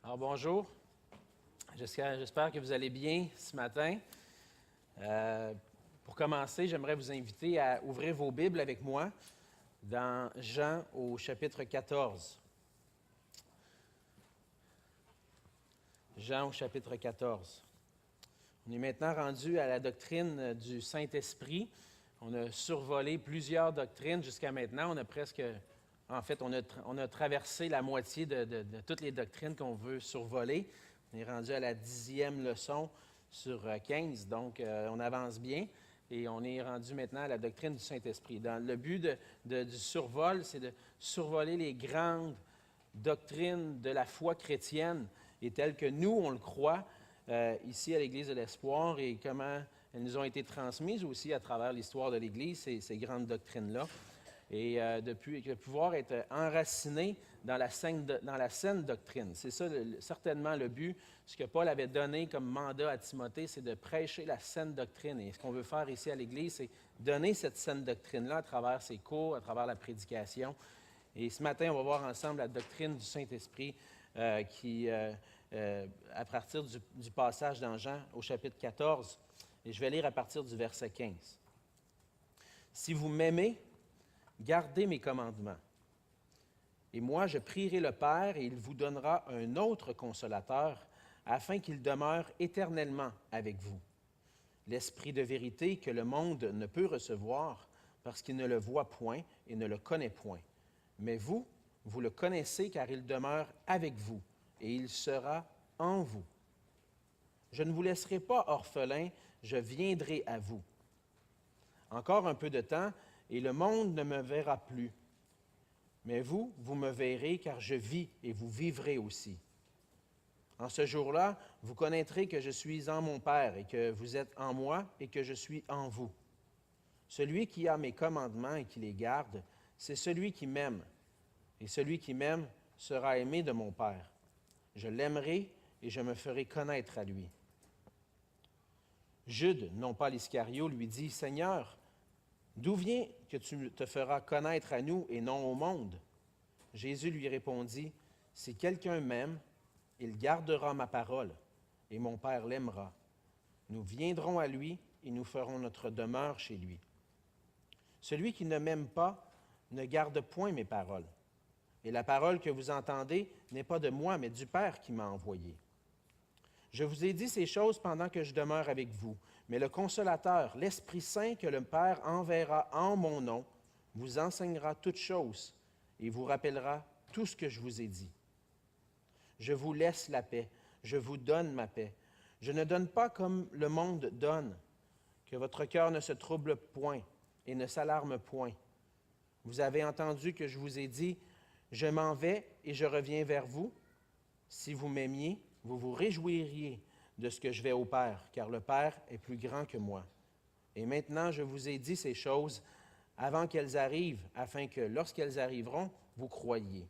Alors bonjour, j'espère que vous allez bien ce matin. Pour commencer, j'aimerais vous inviter à ouvrir vos Bibles avec moi dans Jean au chapitre 14. Jean au chapitre 14. On est maintenant rendu à la doctrine du Saint-Esprit. On a survolé plusieurs doctrines jusqu'à maintenant. On a traversé la moitié de toutes les doctrines qu'on veut survoler. On est rendu à la 10e leçon sur 15, donc on avance bien. Et on est rendu maintenant à la doctrine du Saint-Esprit. Le but du survol, c'est de survoler les grandes doctrines de la foi chrétienne et telles que nous, on le croit, ici à l'Église de l'Espoir, et comment elles nous ont été transmises aussi à travers l'histoire de l'Église, ces grandes doctrines-là. Et de pouvoir être enraciné dans la saine doctrine. C'est ça certainement le but. Ce que Paul avait donné comme mandat à Timothée, c'est de prêcher la saine doctrine. Et ce qu'on veut faire ici à l'Église, c'est donner cette saine doctrine-là à travers ses cours, à travers la prédication. Et ce matin, on va voir ensemble la doctrine du Saint-Esprit à partir du passage dans Jean au chapitre 14. Et je vais lire à partir du verset 15. « Si vous m'aimez, gardez mes commandements. Et moi, je prierai le Père, et il vous donnera un autre consolateur, afin qu'il demeure éternellement avec vous. L'Esprit de vérité que le monde ne peut recevoir, parce qu'il ne le voit point et ne le connaît point. Mais vous, vous le connaissez, car il demeure avec vous, et il sera en vous. Je ne vous laisserai pas orphelins, je viendrai à vous. Encore un peu de temps, et le monde ne me verra plus. Mais vous, vous me verrez, car je vis et vous vivrez aussi. En ce jour-là, vous connaîtrez que je suis en mon Père et que vous êtes en moi et que je suis en vous. Celui qui a mes commandements et qui les garde, c'est celui qui m'aime. Et celui qui m'aime sera aimé de mon Père. Je l'aimerai et je me ferai connaître à lui. » Jude, non pas l'Iscario, lui dit, « Seigneur, d'où vient que tu te feras connaître à nous et non au monde? » Jésus lui répondit, « Si quelqu'un m'aime, il gardera ma parole, et mon Père l'aimera. Nous viendrons à lui et nous ferons notre demeure chez lui. Celui qui ne m'aime pas ne garde point mes paroles. Et la parole que vous entendez n'est pas de moi, mais du Père qui m'a envoyé. Je vous ai dit ces choses pendant que je demeure avec vous. Mais le Consolateur, l'Esprit Saint que le Père enverra en mon nom, vous enseignera toutes choses et vous rappellera tout ce que je vous ai dit. Je vous laisse la paix, je vous donne ma paix. Je ne donne pas comme le monde donne, que votre cœur ne se trouble point et ne s'alarme point. Vous avez entendu que je vous ai dit, je m'en vais et je reviens vers vous. Si vous m'aimiez, vous vous réjouiriez de ce que je vais au Père, car le Père est plus grand que moi. Et maintenant, je vous ai dit ces choses avant qu'elles arrivent, afin que, lorsqu'elles arriveront, vous croyiez.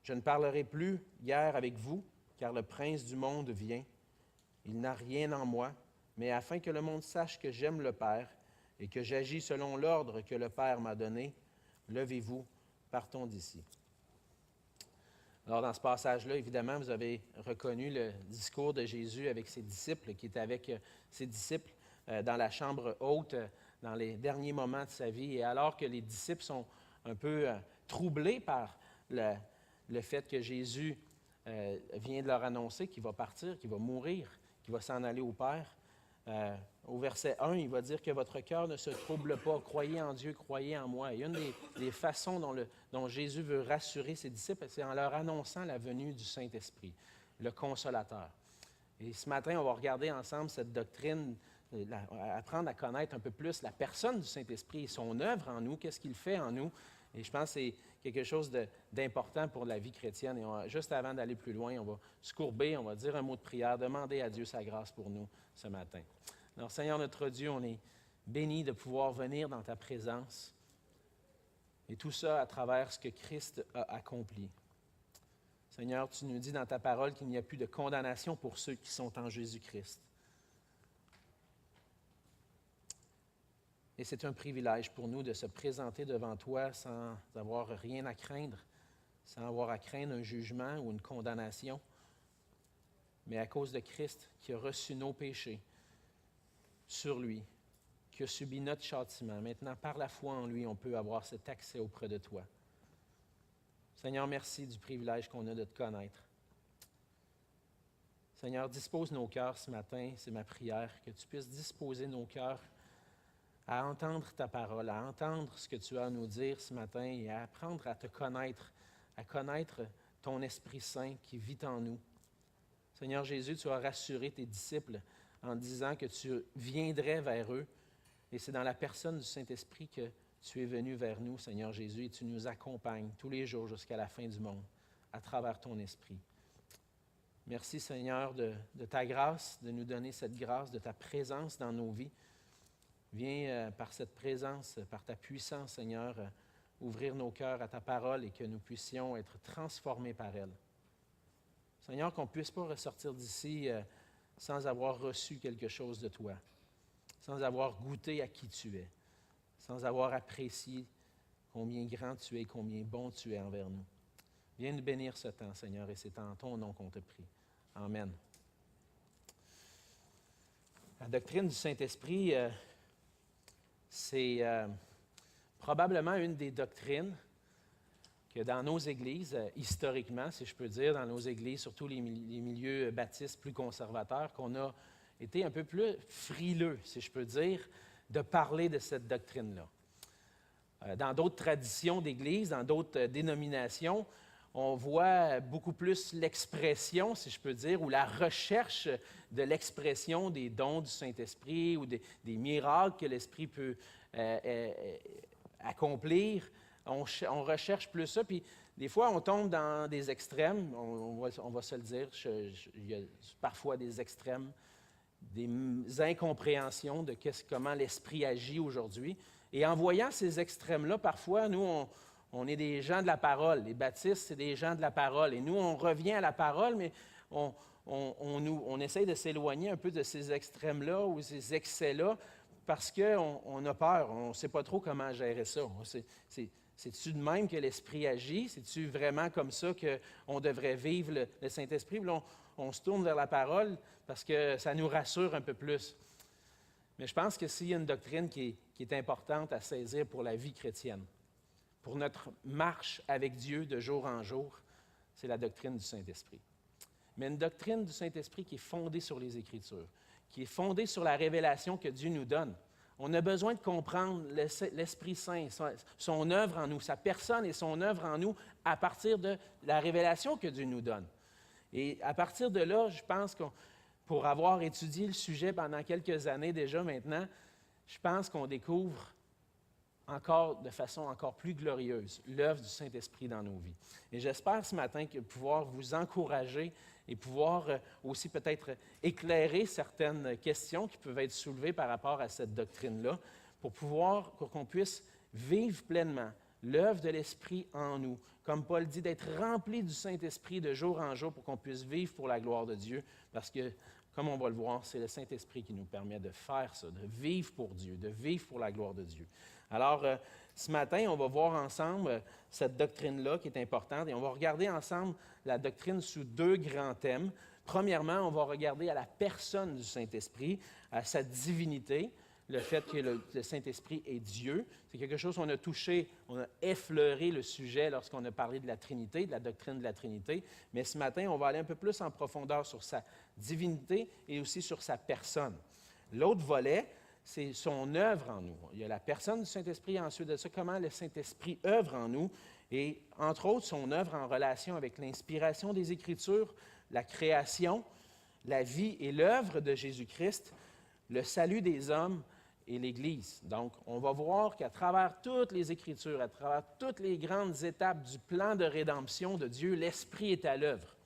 Je ne parlerai plus guère avec vous, car le prince du monde vient. Il n'a rien en moi, mais afin que le monde sache que j'aime le Père et que j'agis selon l'ordre que le Père m'a donné, levez-vous, partons d'ici. » Alors, dans ce passage-là, évidemment, vous avez reconnu le discours de Jésus avec ses disciples, qui était avec ses disciples dans la chambre haute, dans les derniers moments de sa vie. Et alors que les disciples sont un peu troublés par le fait que Jésus vient de leur annoncer qu'il va partir, qu'il va mourir, qu'il va s'en aller au Père, au verset 1, il va dire que votre cœur ne se trouble pas. Croyez en Dieu, croyez en moi. Et une des façons dont Jésus veut rassurer ses disciples, c'est en leur annonçant la venue du Saint-Esprit, le Consolateur. Et ce matin, on va regarder ensemble cette doctrine, apprendre à connaître un peu plus la personne du Saint-Esprit et son œuvre en nous, qu'est-ce qu'il fait en nous. Et je pense que c'est quelque chose d'important pour la vie chrétienne. Et juste avant d'aller plus loin, on va se courber, on va dire un mot de prière, demander à Dieu sa grâce pour nous ce matin. Alors, Seigneur notre Dieu, on est béni de pouvoir venir dans ta présence. Et tout ça à travers ce que Christ a accompli. Seigneur, tu nous dis dans ta parole qu'il n'y a plus de condamnation pour ceux qui sont en Jésus-Christ. Et c'est un privilège pour nous de se présenter devant toi sans avoir rien à craindre, sans avoir à craindre un jugement ou une condamnation, mais à cause de Christ qui a reçu nos péchés sur lui, qui a subi notre châtiment. Maintenant, par la foi en lui, on peut avoir cet accès auprès de toi. Seigneur, merci du privilège qu'on a de te connaître. Seigneur, dispose nos cœurs ce matin, c'est ma prière, que tu puisses disposer nos cœurs à entendre ta parole, à entendre ce que tu as à nous dire ce matin et à apprendre à te connaître, à connaître ton Esprit Saint qui vit en nous. Seigneur Jésus, tu as rassuré tes disciples en disant que tu viendrais vers eux. Et c'est dans la personne du Saint-Esprit que tu es venu vers nous, Seigneur Jésus, et tu nous accompagnes tous les jours jusqu'à la fin du monde à travers ton Esprit. Merci, Seigneur, de ta grâce, de nous donner cette grâce, de ta présence dans nos vies. Viens par cette présence, par ta puissance, Seigneur, ouvrir nos cœurs à ta parole et que nous puissions être transformés par elle. Seigneur, qu'on ne puisse pas ressortir d'ici sans avoir reçu quelque chose de toi, sans avoir goûté à qui tu es, sans avoir apprécié combien grand tu es, combien bon tu es envers nous. Viens nous bénir ce temps, Seigneur, et c'est en ton nom qu'on te prie. Amen. La doctrine du Saint-Esprit, c'est probablement une des doctrines que dans nos églises, historiquement, si je peux dire, dans nos églises, surtout les milieux baptistes plus conservateurs, qu'on a été un peu plus frileux, si je peux dire, de parler de cette doctrine-là. Dans d'autres traditions d'Église, dans d'autres dénominations, on voit beaucoup plus l'expression, si je peux dire, ou la recherche de l'expression des dons du Saint-Esprit ou des miracles que l'Esprit peut accomplir. On recherche plus ça, puis des fois, on tombe dans des extrêmes, on va se le dire, il y a parfois des extrêmes, des incompréhensions de comment l'Esprit agit aujourd'hui. Et en voyant ces extrêmes-là, parfois, nous, on est des gens de la parole. Les baptistes, c'est des gens de la parole. Et nous, on revient à la parole, mais on essaye de s'éloigner un peu de ces extrêmes-là ou ces excès-là parce qu'on a peur. On ne sait pas trop comment gérer ça. C'est-tu de même que l'Esprit agit? C'est-tu vraiment comme ça qu'on devrait vivre le Saint-Esprit? Puis là, on se tourne vers la parole parce que ça nous rassure un peu plus. Mais je pense que s'il y a une doctrine qui est importante à saisir pour la vie chrétienne, pour notre marche avec Dieu de jour en jour, c'est la doctrine du Saint-Esprit. Mais une doctrine du Saint-Esprit qui est fondée sur les Écritures, qui est fondée sur la révélation que Dieu nous donne. On a besoin de comprendre l'Esprit Saint, son œuvre en nous, sa personne et son œuvre en nous à partir de la révélation que Dieu nous donne. Et à partir de là, je pense que pour avoir étudié le sujet pendant quelques années déjà maintenant, je pense qu'on découvre de façon encore plus glorieuse l'œuvre du Saint-Esprit dans nos vies. Et j'espère ce matin pouvoir vous encourager et pouvoir aussi peut-être éclairer certaines questions qui peuvent être soulevées par rapport à cette doctrine-là, pour qu'on puisse vivre pleinement l'œuvre de l'Esprit en nous. Comme Paul dit, d'être rempli du Saint-Esprit de jour en jour pour qu'on puisse vivre pour la gloire de Dieu, parce que, comme on va le voir, c'est le Saint-Esprit qui nous permet de faire ça, de vivre pour Dieu, de vivre pour la gloire de Dieu. Alors, ce matin, on va voir ensemble cette doctrine-là qui est importante et on va regarder ensemble la doctrine sous deux grands thèmes. Premièrement, on va regarder à la personne du Saint-Esprit, à sa divinité, le fait que le Saint-Esprit est Dieu. C'est quelque chose qu'on a touché, on a effleuré le sujet lorsqu'on a parlé de la Trinité, de la doctrine de la Trinité. Mais ce matin, on va aller un peu plus en profondeur sur sa divinité et aussi sur sa personne. L'autre volet, c'est son œuvre en nous. Il y a la personne du Saint-Esprit, et ensuite de ça, comment le Saint-Esprit œuvre en nous, et entre autres, son œuvre en relation avec l'inspiration des Écritures, la création, la vie et l'œuvre de Jésus-Christ, le salut des hommes et l'Église. Donc, on va voir qu'à travers toutes les Écritures, à travers toutes les grandes étapes du plan de rédemption de Dieu, l'Esprit est à l'œuvre.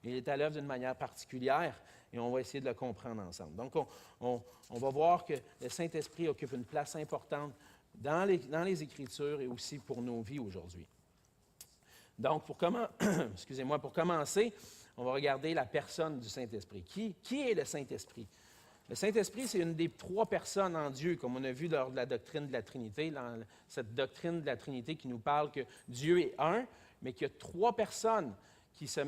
Il est à l'œuvre d'une manière particulière et on va essayer de le comprendre ensemble. Donc, on va voir que le Saint-Esprit occupe une place importante dans les Écritures et aussi pour nos vies aujourd'hui. Donc, pour commencer, on va regarder la personne du Saint-Esprit. Qui est le Saint-Esprit? Le Saint-Esprit, c'est une des trois personnes en Dieu, comme on a vu lors de la doctrine de la Trinité, dans cette doctrine de la Trinité qui nous parle que Dieu est un, mais qu'il y a trois personnes qui se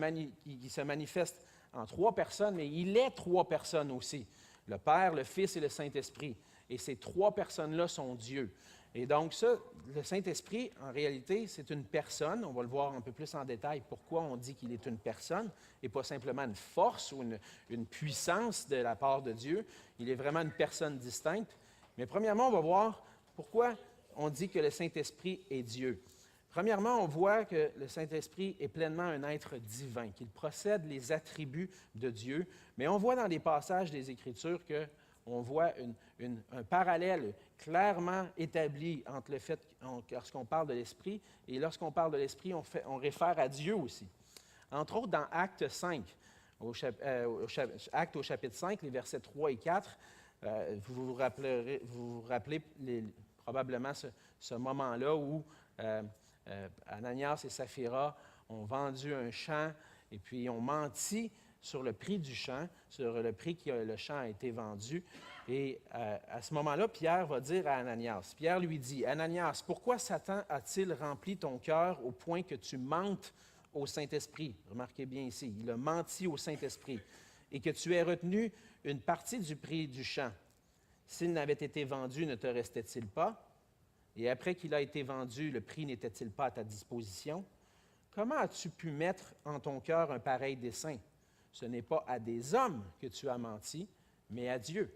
manifestent en trois personnes, mais il est trois personnes aussi. Le Père, le Fils et le Saint-Esprit. Et ces trois personnes-là sont Dieu. Et donc ça, le Saint-Esprit, en réalité, c'est une personne. On va le voir un peu plus en détail pourquoi on dit qu'il est une personne et pas simplement une force ou une puissance de la part de Dieu. Il est vraiment une personne distincte. Mais premièrement, on va voir pourquoi on dit que le Saint-Esprit est Dieu. Premièrement, on voit que le Saint-Esprit est pleinement un être divin, qu'il possède les attributs de Dieu. Mais on voit dans les passages des Écritures qu'on voit un parallèle clairement établi entre le fait, lorsqu'on parle de l'Esprit, et lorsqu'on parle de l'Esprit, on réfère à Dieu aussi. Entre autres, dans Actes 5, Actes au chapitre 5, les versets 3 et 4, vous vous rappelez probablement ce moment-là où Ananias et Saphira ont vendu un champ et puis ont menti sur le prix du champ, sur le prix que le champ a été vendu. Et à ce moment-là, Pierre va dire à Ananias, Pierre lui dit, « Ananias, pourquoi Satan a-t-il rempli ton cœur au point que tu mentes au Saint-Esprit? » Remarquez bien ici, il a menti au Saint-Esprit. « Et que tu aies retenu une partie du prix du champ. S'il n'avait été vendu, ne te restait-il pas? Et après qu'il a été vendu, le prix n'était-il pas à ta disposition? Comment as-tu pu mettre en ton cœur un pareil dessein? Ce n'est pas à des hommes que tu as menti, mais à Dieu. »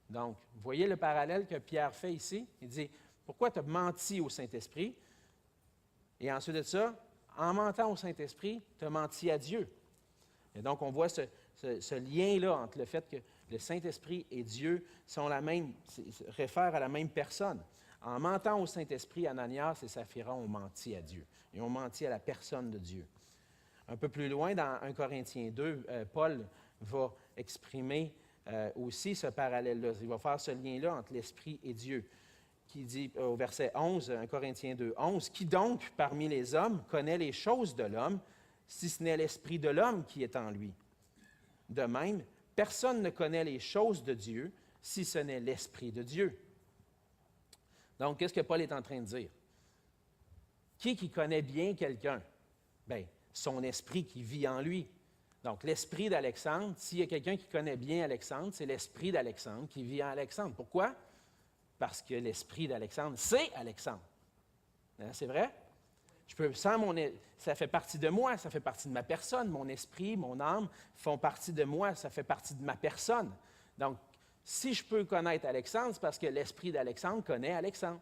Donc, vous voyez le parallèle que Pierre fait ici? Il dit, pourquoi tu as menti au Saint-Esprit? Et ensuite de ça, en mentant au Saint-Esprit, tu as menti à Dieu. Et donc, on voit ce lien-là entre le fait que le Saint-Esprit et Dieu réfèrent à la même personne. En mentant au Saint-Esprit, Ananias et Saphira ont menti à Dieu. Ils ont menti à la personne de Dieu. Un peu plus loin, dans 1 Corinthiens 2, Paul va exprimer aussi ce parallèle-là. Il va faire ce lien-là entre l'Esprit et Dieu, qui dit au verset 11, 1 Corinthiens 2, 11, « Qui donc, parmi les hommes, connaît les choses de l'homme, si ce n'est l'Esprit de l'homme qui est en lui? De même, personne ne connaît les choses de Dieu, si ce n'est l'Esprit de Dieu. » Donc, qu'est-ce que Paul est en train de dire? Qui connaît bien quelqu'un? Bien, son esprit qui vit en lui. Donc, l'esprit d'Alexandre, s'il y a quelqu'un qui connaît bien Alexandre, c'est l'esprit d'Alexandre qui vit en Alexandre. Pourquoi? Parce que l'esprit d'Alexandre, c'est Alexandre. Hein, c'est vrai? Ça fait partie de moi, ça fait partie de ma personne. Mon esprit, mon âme font partie de moi, ça fait partie de ma personne. Donc, si je peux connaître Alexandre, c'est parce que l'esprit d'Alexandre connaît Alexandre.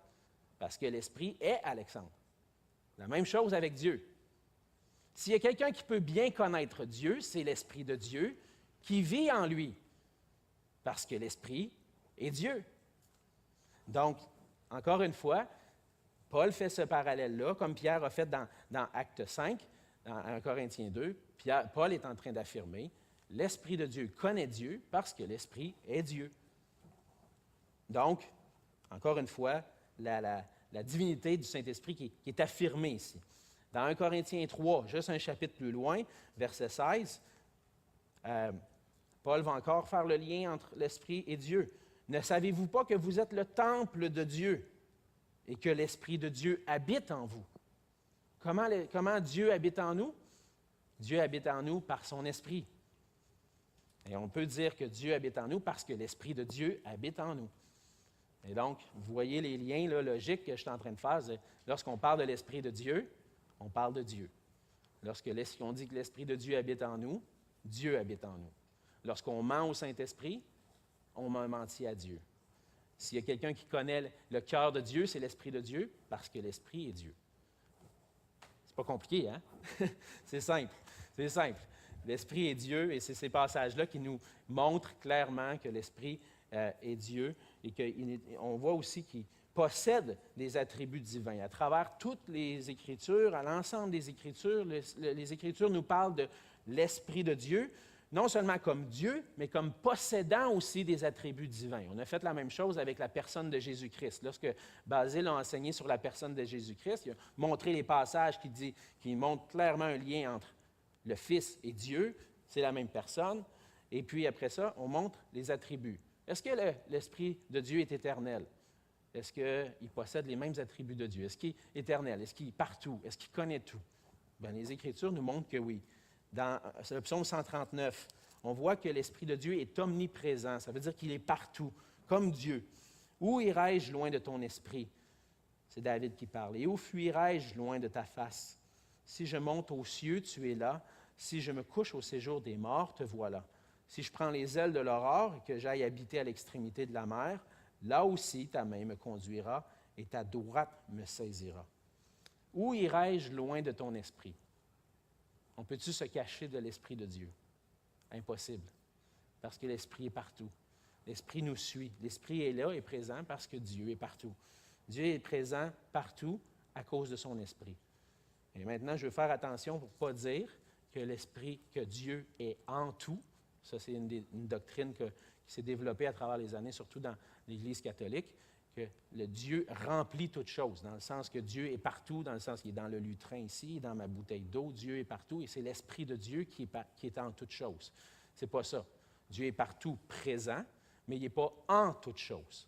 Parce que l'esprit est Alexandre. La même chose avec Dieu. S'il y a quelqu'un qui peut bien connaître Dieu, c'est l'Esprit de Dieu qui vit en lui. Parce que l'Esprit est Dieu. Donc, encore une fois, Paul fait ce parallèle-là, comme Pierre a fait dans Acte 5, dans 1 Corinthiens 2. Paul est en train d'affirmer, l'Esprit de Dieu connaît Dieu parce que l'Esprit est Dieu. Donc, encore une fois, la divinité du Saint-Esprit qui est affirmée ici. Dans 1 Corinthiens 3, juste un chapitre plus loin, verset 16, Paul va encore faire le lien entre l'Esprit et Dieu. « Ne savez-vous pas que vous êtes le temple de Dieu et que l'Esprit de Dieu habite en vous? » Comment Dieu habite en nous? Dieu habite en nous par son Esprit. Et on peut dire que Dieu habite en nous parce que l'Esprit de Dieu habite en nous. Et donc, vous voyez les liens là, logiques que je suis en train de faire. Lorsqu'on parle de l'Esprit de Dieu, on parle de Dieu. Lorsqu'on dit que l'Esprit de Dieu habite en nous, Dieu habite en nous. Lorsqu'on ment au Saint-Esprit, on a menti à Dieu. S'il y a quelqu'un qui connaît le cœur de Dieu, c'est l'Esprit de Dieu, parce que l'Esprit est Dieu. C'est pas compliqué, hein? C'est simple. C'est simple. L'Esprit est Dieu, et c'est ces passages-là qui nous montrent clairement que l'Esprit est Dieu, et qu'on voit aussi qu'il possède des attributs divins. À travers toutes les Écritures, à l'ensemble des Écritures, les Écritures nous parlent de l'Esprit de Dieu, non seulement comme Dieu, mais comme possédant aussi des attributs divins. On a fait la même chose avec la personne de Jésus-Christ. Lorsque Basile a enseigné sur la personne de Jésus-Christ, il a montré les passages qui montrent clairement un lien entre le Fils et Dieu, c'est la même personne. Et puis après ça, on montre les attributs. Est-ce que l'Esprit de Dieu est éternel? Est-ce qu'il possède les mêmes attributs de Dieu? Est-ce qu'il est éternel? Est-ce qu'il est partout? Est-ce qu'il connaît tout? Bien, les Écritures nous montrent que oui. c'est le psaume 139, on voit que l'Esprit de Dieu est omniprésent. Ça veut dire qu'il est partout, comme Dieu. Où irai-je loin de ton esprit? C'est David qui parle. Et où fuirai-je loin de ta face? Si je monte aux cieux, tu es là. Si je me couche au séjour des morts, te voilà. Si je prends les ailes de l'aurore et que j'aille habiter à l'extrémité de la mer, là aussi ta main me conduira et ta droite me saisira. Où irai-je loin de ton esprit? On peut-tu se cacher de l'Esprit de Dieu? Impossible, parce que l'Esprit est partout. L'Esprit nous suit. L'Esprit est là et présent parce que Dieu est partout. Dieu est présent partout à cause de son Esprit. Et maintenant, je veux faire attention pour ne pas dire que l'Esprit, que Dieu est en tout. Ça, c'est une doctrine qui s'est développée à travers les années, surtout dans l'Église catholique, que le Dieu remplit toutes choses, dans le sens que Dieu est partout, dans le sens qu'il est dans le lutrin ici, dans ma bouteille d'eau, Dieu est partout, et c'est l'Esprit de Dieu qui est en toutes choses. Ce n'est pas ça. Dieu est partout présent, mais il n'est pas en toutes choses.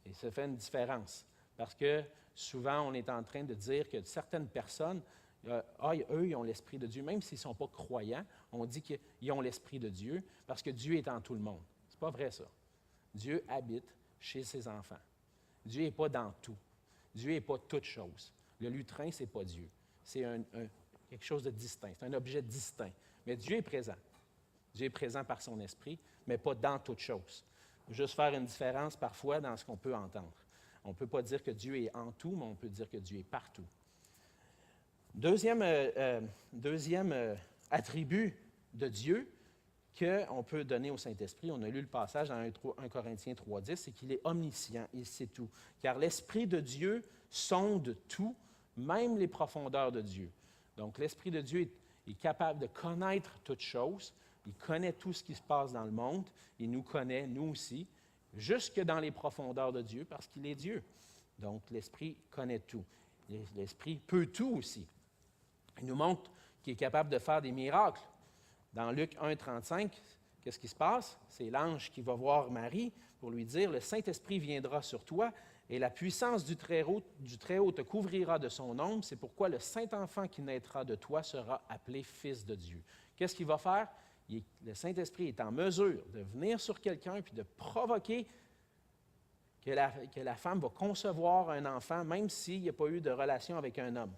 Et ça fait une différence, parce que souvent, on est en train de dire que certaines personnes, eux, ils ont l'Esprit de Dieu, même s'ils ne sont pas croyants, on dit qu'ils ont l'Esprit de Dieu, parce que Dieu est en tout le monde. Ce n'est pas vrai, ça. Dieu habite chez ses enfants. Dieu n'est pas dans tout. Dieu n'est pas toute chose. Le lutrin, ce n'est pas Dieu. C'est quelque chose de distinct. C'est un objet distinct. Mais Dieu est présent. Dieu est présent par son esprit, mais pas dans toute chose. Juste faire une différence parfois dans ce qu'on peut entendre. On ne peut pas dire que Dieu est en tout, mais on peut dire que Dieu est partout. Deuxième attribut de Dieu qu'on peut donner au Saint-Esprit, on a lu le passage dans 1 Corinthiens 3,10, c'est qu'il est omniscient, il sait tout. Car l'Esprit de Dieu sonde tout, même les profondeurs de Dieu. Donc, l'Esprit de Dieu est capable de connaître toutes choses. Il connaît tout ce qui se passe dans le monde. Il nous connaît, nous aussi, jusque dans les profondeurs de Dieu, parce qu'il est Dieu. Donc, l'Esprit connaît tout. L'Esprit peut tout aussi. Il nous montre qu'il est capable de faire des miracles. Dans Luc 1,35, qu'est-ce qui se passe? C'est l'ange qui va voir Marie pour lui dire, « Le Saint-Esprit viendra sur toi et la puissance du Très-Haut te couvrira de son ombre. C'est pourquoi le Saint-Enfant qui naîtra de toi sera appelé Fils de Dieu. » Qu'est-ce qu'il va faire? Le Saint-Esprit est en mesure de venir sur quelqu'un puis de provoquer que la femme va concevoir un enfant, même s'il n'y a pas eu de relation avec un homme.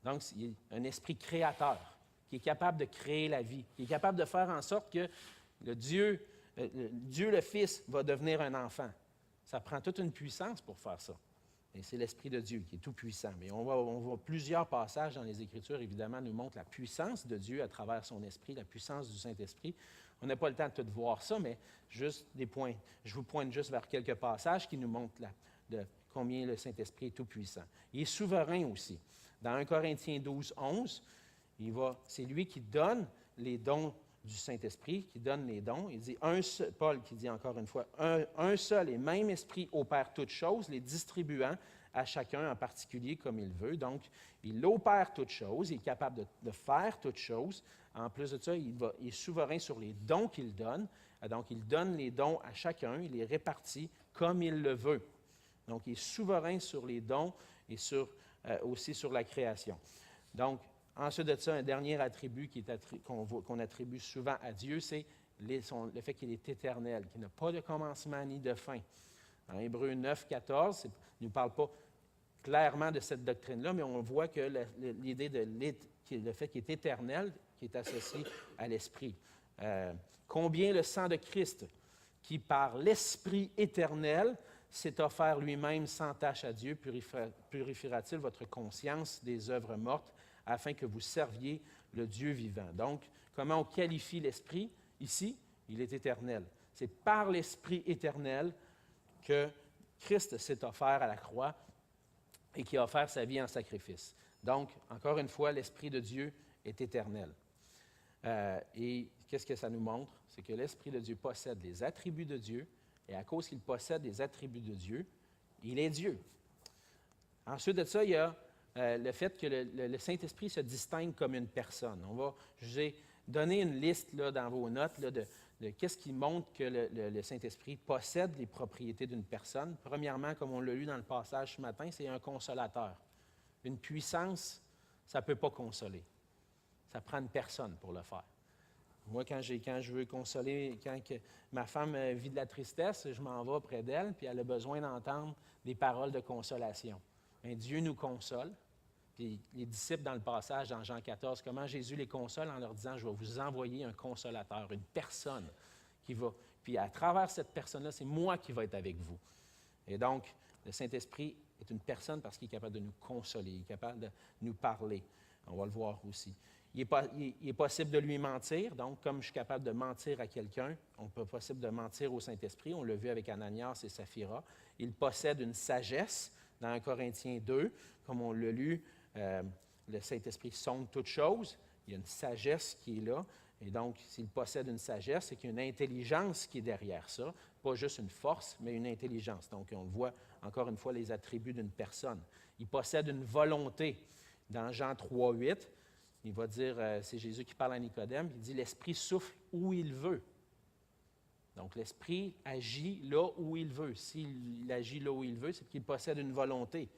Donc, il y a un esprit créateur qui est capable de créer la vie, qui est capable de faire en sorte que Dieu le Fils va devenir un enfant. Ça prend toute une puissance pour faire ça. Et c'est l'Esprit de Dieu qui est tout-puissant. Mais on voit plusieurs passages dans les Écritures, évidemment, nous montrent la puissance de Dieu à travers son Esprit, la puissance du Saint-Esprit. On n'a pas le temps de tout voir ça, mais juste des points. Je vous pointe juste vers quelques passages qui nous montrent combien le Saint-Esprit est tout-puissant. Il est souverain aussi. Dans 1 Corinthiens 12, 11, c'est lui qui donne les dons du Saint-Esprit, qui donne les dons. Il dit, Paul qui dit encore une fois, un seul et même Esprit opère toutes choses, les distribuant à chacun en particulier comme il veut. Donc, il opère toutes choses, il est capable de faire toutes choses. En plus de ça, il est souverain sur les dons qu'il donne. Donc, il donne les dons à chacun, il les répartit comme il le veut. Donc, il est souverain sur les dons et aussi sur la création. Donc, ensuite de ça, un dernier attribut qu'on attribue souvent à Dieu, c'est le fait qu'il est éternel, qu'il n'a pas de commencement ni de fin. Dans Hébreux 9, 14, il ne nous parle pas clairement de cette doctrine-là, mais on voit que l'idée le fait qu'il est éternel, qui est associé à l'Esprit. Combien le sang de Christ, qui par l'Esprit éternel s'est offert lui-même sans tache à Dieu, purifiera-t-il votre conscience des œuvres mortes, afin que vous serviez le Dieu vivant. Donc, comment on qualifie l'Esprit ici? Il est éternel. C'est par l'Esprit éternel que Christ s'est offert à la croix et qui a offert sa vie en sacrifice. Donc, encore une fois, l'Esprit de Dieu est éternel. Et qu'est-ce que ça nous montre? C'est que l'Esprit de Dieu possède les attributs de Dieu, et à cause qu'il possède les attributs de Dieu, il est Dieu. Ensuite de ça, il y a le fait que le Saint-Esprit se distingue comme une personne. Je vous ai donné une liste là, dans vos notes là, de qu'est-ce qui montre que le Saint-Esprit possède les propriétés d'une personne. Premièrement, comme on l'a lu dans le passage ce matin, c'est un consolateur. Une puissance, ça ne peut pas consoler. Ça prend une personne pour le faire. Moi, quand je veux consoler, ma femme vit de la tristesse, je m'en vais près d'elle, puis elle a besoin d'entendre des paroles de consolation. Bien, Dieu nous console. Puis les disciples, dans le passage, dans Jean 14, comment Jésus les console en leur disant, je vais vous envoyer un consolateur, une personne qui va. Puis à travers cette personne-là, c'est moi qui vais être avec vous. Et donc, le Saint-Esprit est une personne parce qu'il est capable de nous consoler, il est capable de nous parler. On va le voir aussi. Il est possible de lui mentir. Donc, comme je suis capable de mentir à quelqu'un, on peut possible de mentir au Saint-Esprit. On l'a vu avec Ananias et Saphira. Il possède une sagesse. Dans 1 Corinthiens 2, comme on l'a lu, le Saint-Esprit sonde toutes choses. Il y a une sagesse qui est là. Et donc, s'il possède une sagesse, c'est qu'il y a une intelligence qui est derrière ça. Pas juste une force, mais une intelligence. Donc, on le voit encore une fois, les attributs d'une personne. Il possède une volonté. Dans Jean 3, 8, il va dire, c'est Jésus qui parle à Nicodème, il dit, l'Esprit souffle où il veut. Donc, l'Esprit agit là où il veut. S'il agit là où il veut, c'est qu'il possède une volonté.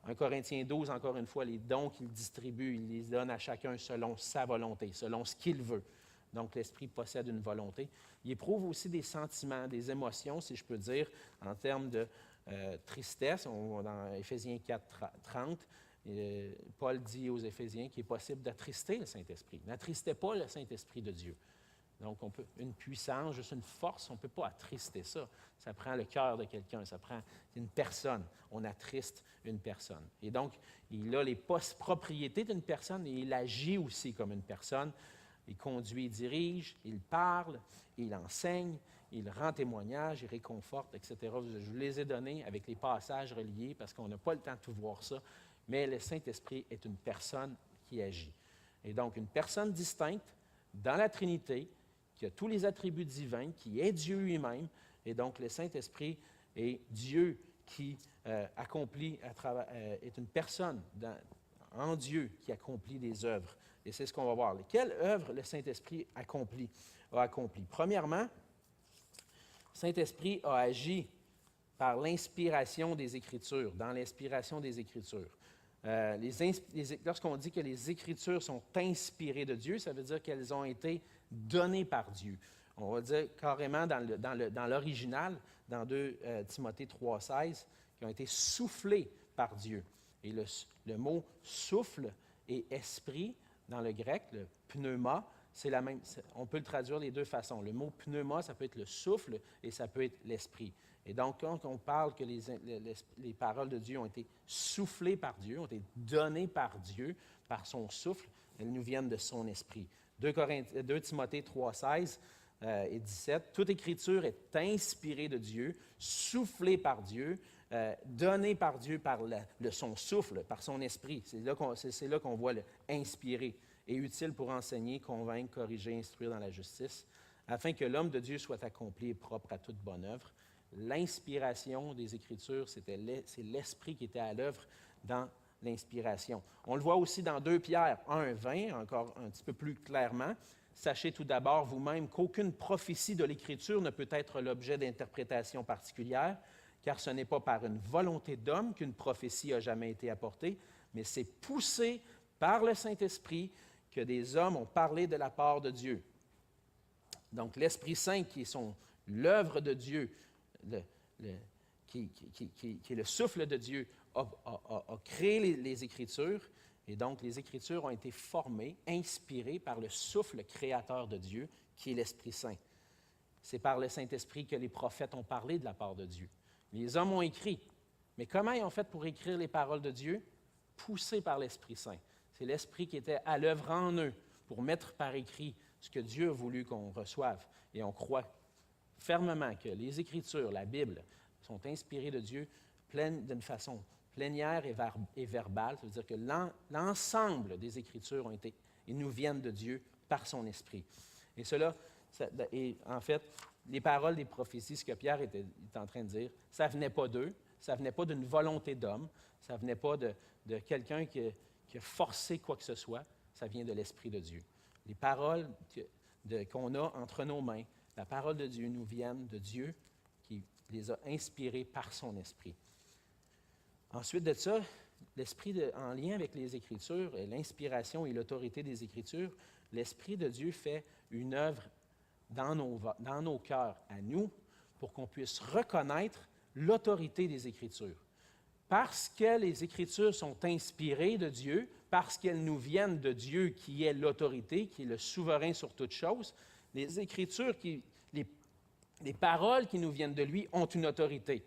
1 Corinthiens 12, encore une fois, les dons qu'il distribue, il les donne à chacun selon sa volonté, selon ce qu'il veut. Donc, l'Esprit possède une volonté. Il éprouve aussi des sentiments, des émotions, si je peux dire, en termes de tristesse. Dans Éphésiens 4, 30, Paul dit aux Éphésiens qu'il est possible d'attrister le Saint-Esprit. N'attristez pas le Saint-Esprit de Dieu. Donc, une puissance, juste une force, on ne peut pas attrister ça. Ça prend le cœur de quelqu'un, ça prend une personne. On attriste une personne. Et donc, il a les propriétés d'une personne et il agit aussi comme une personne. Il conduit, il dirige, il parle, il enseigne, il rend témoignage, il réconforte, etc. Je vous les ai donnés avec les passages reliés parce qu'on n'a pas le temps de tout voir ça. Mais le Saint-Esprit est une personne qui agit. Et donc, une personne distincte dans la Trinité, qui a tous les attributs divins, qui est Dieu lui-même. Et donc, le Saint-Esprit est Dieu qui accomplit, est une personne en Dieu qui accomplit des œuvres. Et c'est ce qu'on va voir. Quelle œuvre le Saint-Esprit a accompli? Premièrement, le Saint-Esprit a agi par l'inspiration des Écritures, dans l'inspiration des Écritures. Lorsqu'on dit que les Écritures sont inspirées de Dieu, ça veut dire qu'elles ont été données par Dieu. On va dire carrément dans l'original, dans 2 Timothée 3,16, qui ont été soufflées par Dieu. Et le mot souffle et esprit, dans le grec, le pneuma, c'est la même. On peut le traduire les deux façons. Le mot pneuma, ça peut être le souffle et ça peut être l'esprit. Et donc, quand on parle que les paroles de Dieu ont été soufflées par Dieu, ont été données par Dieu, par son souffle, elles nous viennent de son esprit. 2 Timothée 3,16 et 17, toute écriture est inspirée de Dieu, soufflée par Dieu, donnée par Dieu par son souffle, par son esprit. C'est là qu'on voit le inspiré et utile pour enseigner, convaincre, corriger, instruire dans la justice, afin que l'homme de Dieu soit accompli et propre à toute bonne œuvre. L'inspiration des Écritures, c'est l'Esprit qui était à l'œuvre dans l'inspiration. On le voit aussi dans 2 Pierre 1, 20, encore un petit peu plus clairement. Sachez tout d'abord vous-même qu'aucune prophétie de l'Écriture ne peut être l'objet d'interprétation particulière, car ce n'est pas par une volonté d'homme qu'une prophétie a jamais été apportée, mais c'est poussé par le Saint-Esprit que des hommes ont parlé de la part de Dieu. Donc, l'Esprit Saint, qui est l'œuvre de Dieu, qui est le souffle de Dieu, a créé les Écritures. Et donc, les Écritures ont été formées, inspirées par le souffle créateur de Dieu, qui est l'Esprit Saint. C'est par le Saint-Esprit que les prophètes ont parlé de la part de Dieu. Les hommes ont écrit. Mais comment ils ont fait pour écrire les paroles de Dieu? Poussés par l'Esprit Saint. C'est l'Esprit qui était à l'œuvre en eux pour mettre par écrit ce que Dieu a voulu qu'on reçoive. Et on croit fermement que les Écritures, la Bible, sont inspirées de Dieu d'une façon plénière et verbale. Ça veut dire que l'ensemble des Écritures ils nous viennent de Dieu par son Esprit. Et en fait, les paroles des prophéties, ce que Pierre est en train de dire, ça ne venait pas d'eux, ça ne venait pas d'une volonté d'homme, ça ne venait pas de quelqu'un qui a forcé quoi que ce soit, ça vient de l'Esprit de Dieu. Les paroles qu'on a entre nos mains, la parole de Dieu nous viennent de Dieu qui les a inspirées par son Esprit. Ensuite de ça, en lien avec les Écritures, et l'inspiration et l'autorité des Écritures, l'Esprit de Dieu fait une œuvre dans nos cœurs à nous pour qu'on puisse reconnaître l'autorité des Écritures. Parce que les Écritures sont inspirées de Dieu, parce qu'elles nous viennent de Dieu qui est l'autorité, qui est le souverain sur toutes choses, les Écritures, les paroles qui nous viennent de lui ont une autorité.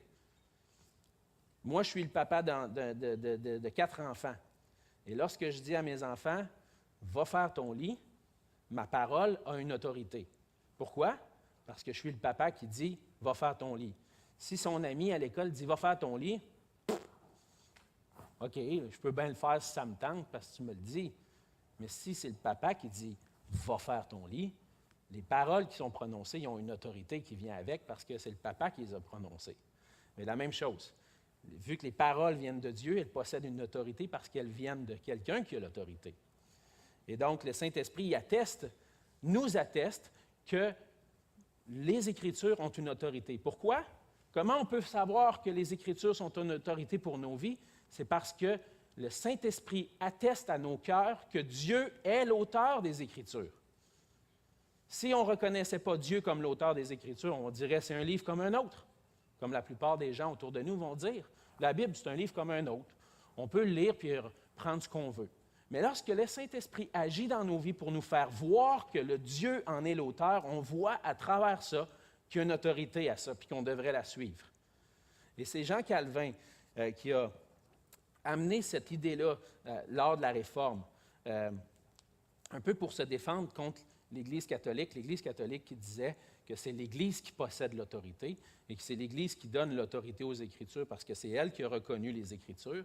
Moi, je suis le papa de 4 enfants. Et lorsque je dis à mes enfants, « Va faire ton lit », ma parole a une autorité. Pourquoi? Parce que je suis le papa qui dit, « Va faire ton lit ». Si son ami à l'école dit, « Va faire ton lit », OK, je peux bien le faire si ça me tente parce que tu me le dis. Mais si c'est le papa qui dit, « Va faire ton lit », les paroles qui sont prononcées, ils ont une autorité qui vient avec parce que c'est le papa qui les a prononcées. Mais la même chose, vu que les paroles viennent de Dieu, elles possèdent une autorité parce qu'elles viennent de quelqu'un qui a l'autorité. Et donc, le Saint-Esprit nous atteste que les Écritures ont une autorité. Pourquoi? Comment on peut savoir que les Écritures sont une autorité pour nos vies? C'est parce que le Saint-Esprit atteste à nos cœurs que Dieu est l'auteur des Écritures. Si on ne reconnaissait pas Dieu comme l'auteur des Écritures, on dirait que c'est un livre comme un autre, comme la plupart des gens autour de nous vont dire. La Bible, c'est un livre comme un autre. On peut le lire puis prendre ce qu'on veut. Mais lorsque le Saint-Esprit agit dans nos vies pour nous faire voir que le Dieu en est l'auteur, on voit à travers ça qu'il y a une autorité à ça puis qu'on devrait la suivre. Et c'est Jean Calvin qui a amené cette idée-là lors de la Réforme, un peu pour se défendre contre l'Église catholique qui disait que c'est l'Église qui possède l'autorité et que c'est l'Église qui donne l'autorité aux Écritures parce que c'est elle qui a reconnu les Écritures.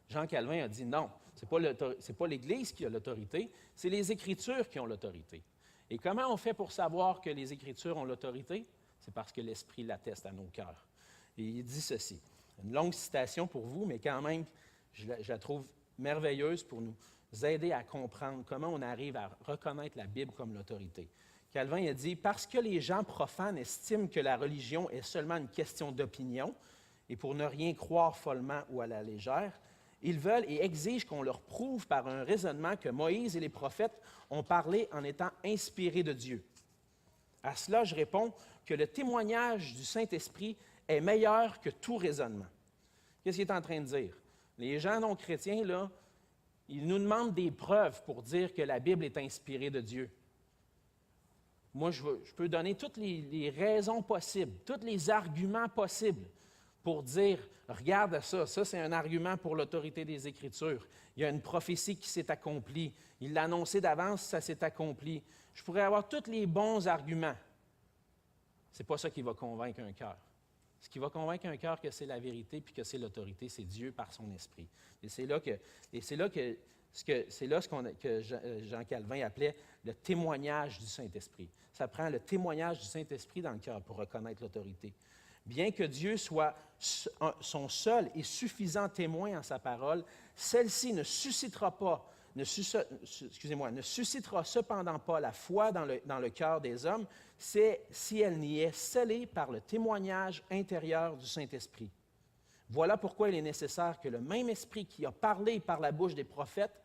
Jean Calvin a dit non, ce n'est pas l'Église qui a l'autorité, c'est les Écritures qui ont l'autorité. Et comment on fait pour savoir que les Écritures ont l'autorité? C'est parce que l'Esprit l'atteste à nos cœurs. Et il dit ceci, une longue citation pour vous, mais quand même, je la trouve merveilleuse pour nous aider à comprendre comment on arrive à reconnaître la Bible comme l'autorité. Calvin a dit « Parce que les gens profanes estiment que la religion est seulement une question d'opinion, et pour ne rien croire follement ou à la légère, ils veulent et exigent qu'on leur prouve par un raisonnement que Moïse et les prophètes ont parlé en étant inspirés de Dieu. À cela, je réponds que le témoignage du Saint-Esprit est meilleur que tout raisonnement. » Qu'est-ce qu'il est en train de dire? Les gens non chrétiens, là, ils nous demandent des preuves pour dire que la Bible est inspirée de Dieu. Moi, je peux donner toutes les raisons possibles, tous les arguments possibles pour dire, regarde ça c'est un argument pour l'autorité des Écritures. Il y a une prophétie qui s'est accomplie. Il l'a annoncé d'avance, ça s'est accompli. Je pourrais avoir tous les bons arguments. Ce n'est pas ça qui va convaincre un cœur. Ce qui va convaincre un cœur que c'est la vérité puis que c'est l'autorité, c'est Dieu par son esprit. Et c'est là que Jean Calvin appelait le témoignage du Saint-Esprit. Ça prend le témoignage du Saint-Esprit dans le cœur pour reconnaître l'autorité. Bien que Dieu soit son seul et suffisant témoin en sa parole, celle-ci ne suscitera cependant pas la foi dans le cœur des hommes si elle n'y est scellée par le témoignage intérieur du Saint-Esprit. Voilà pourquoi il est nécessaire que le même Esprit qui a parlé par la bouche des prophètes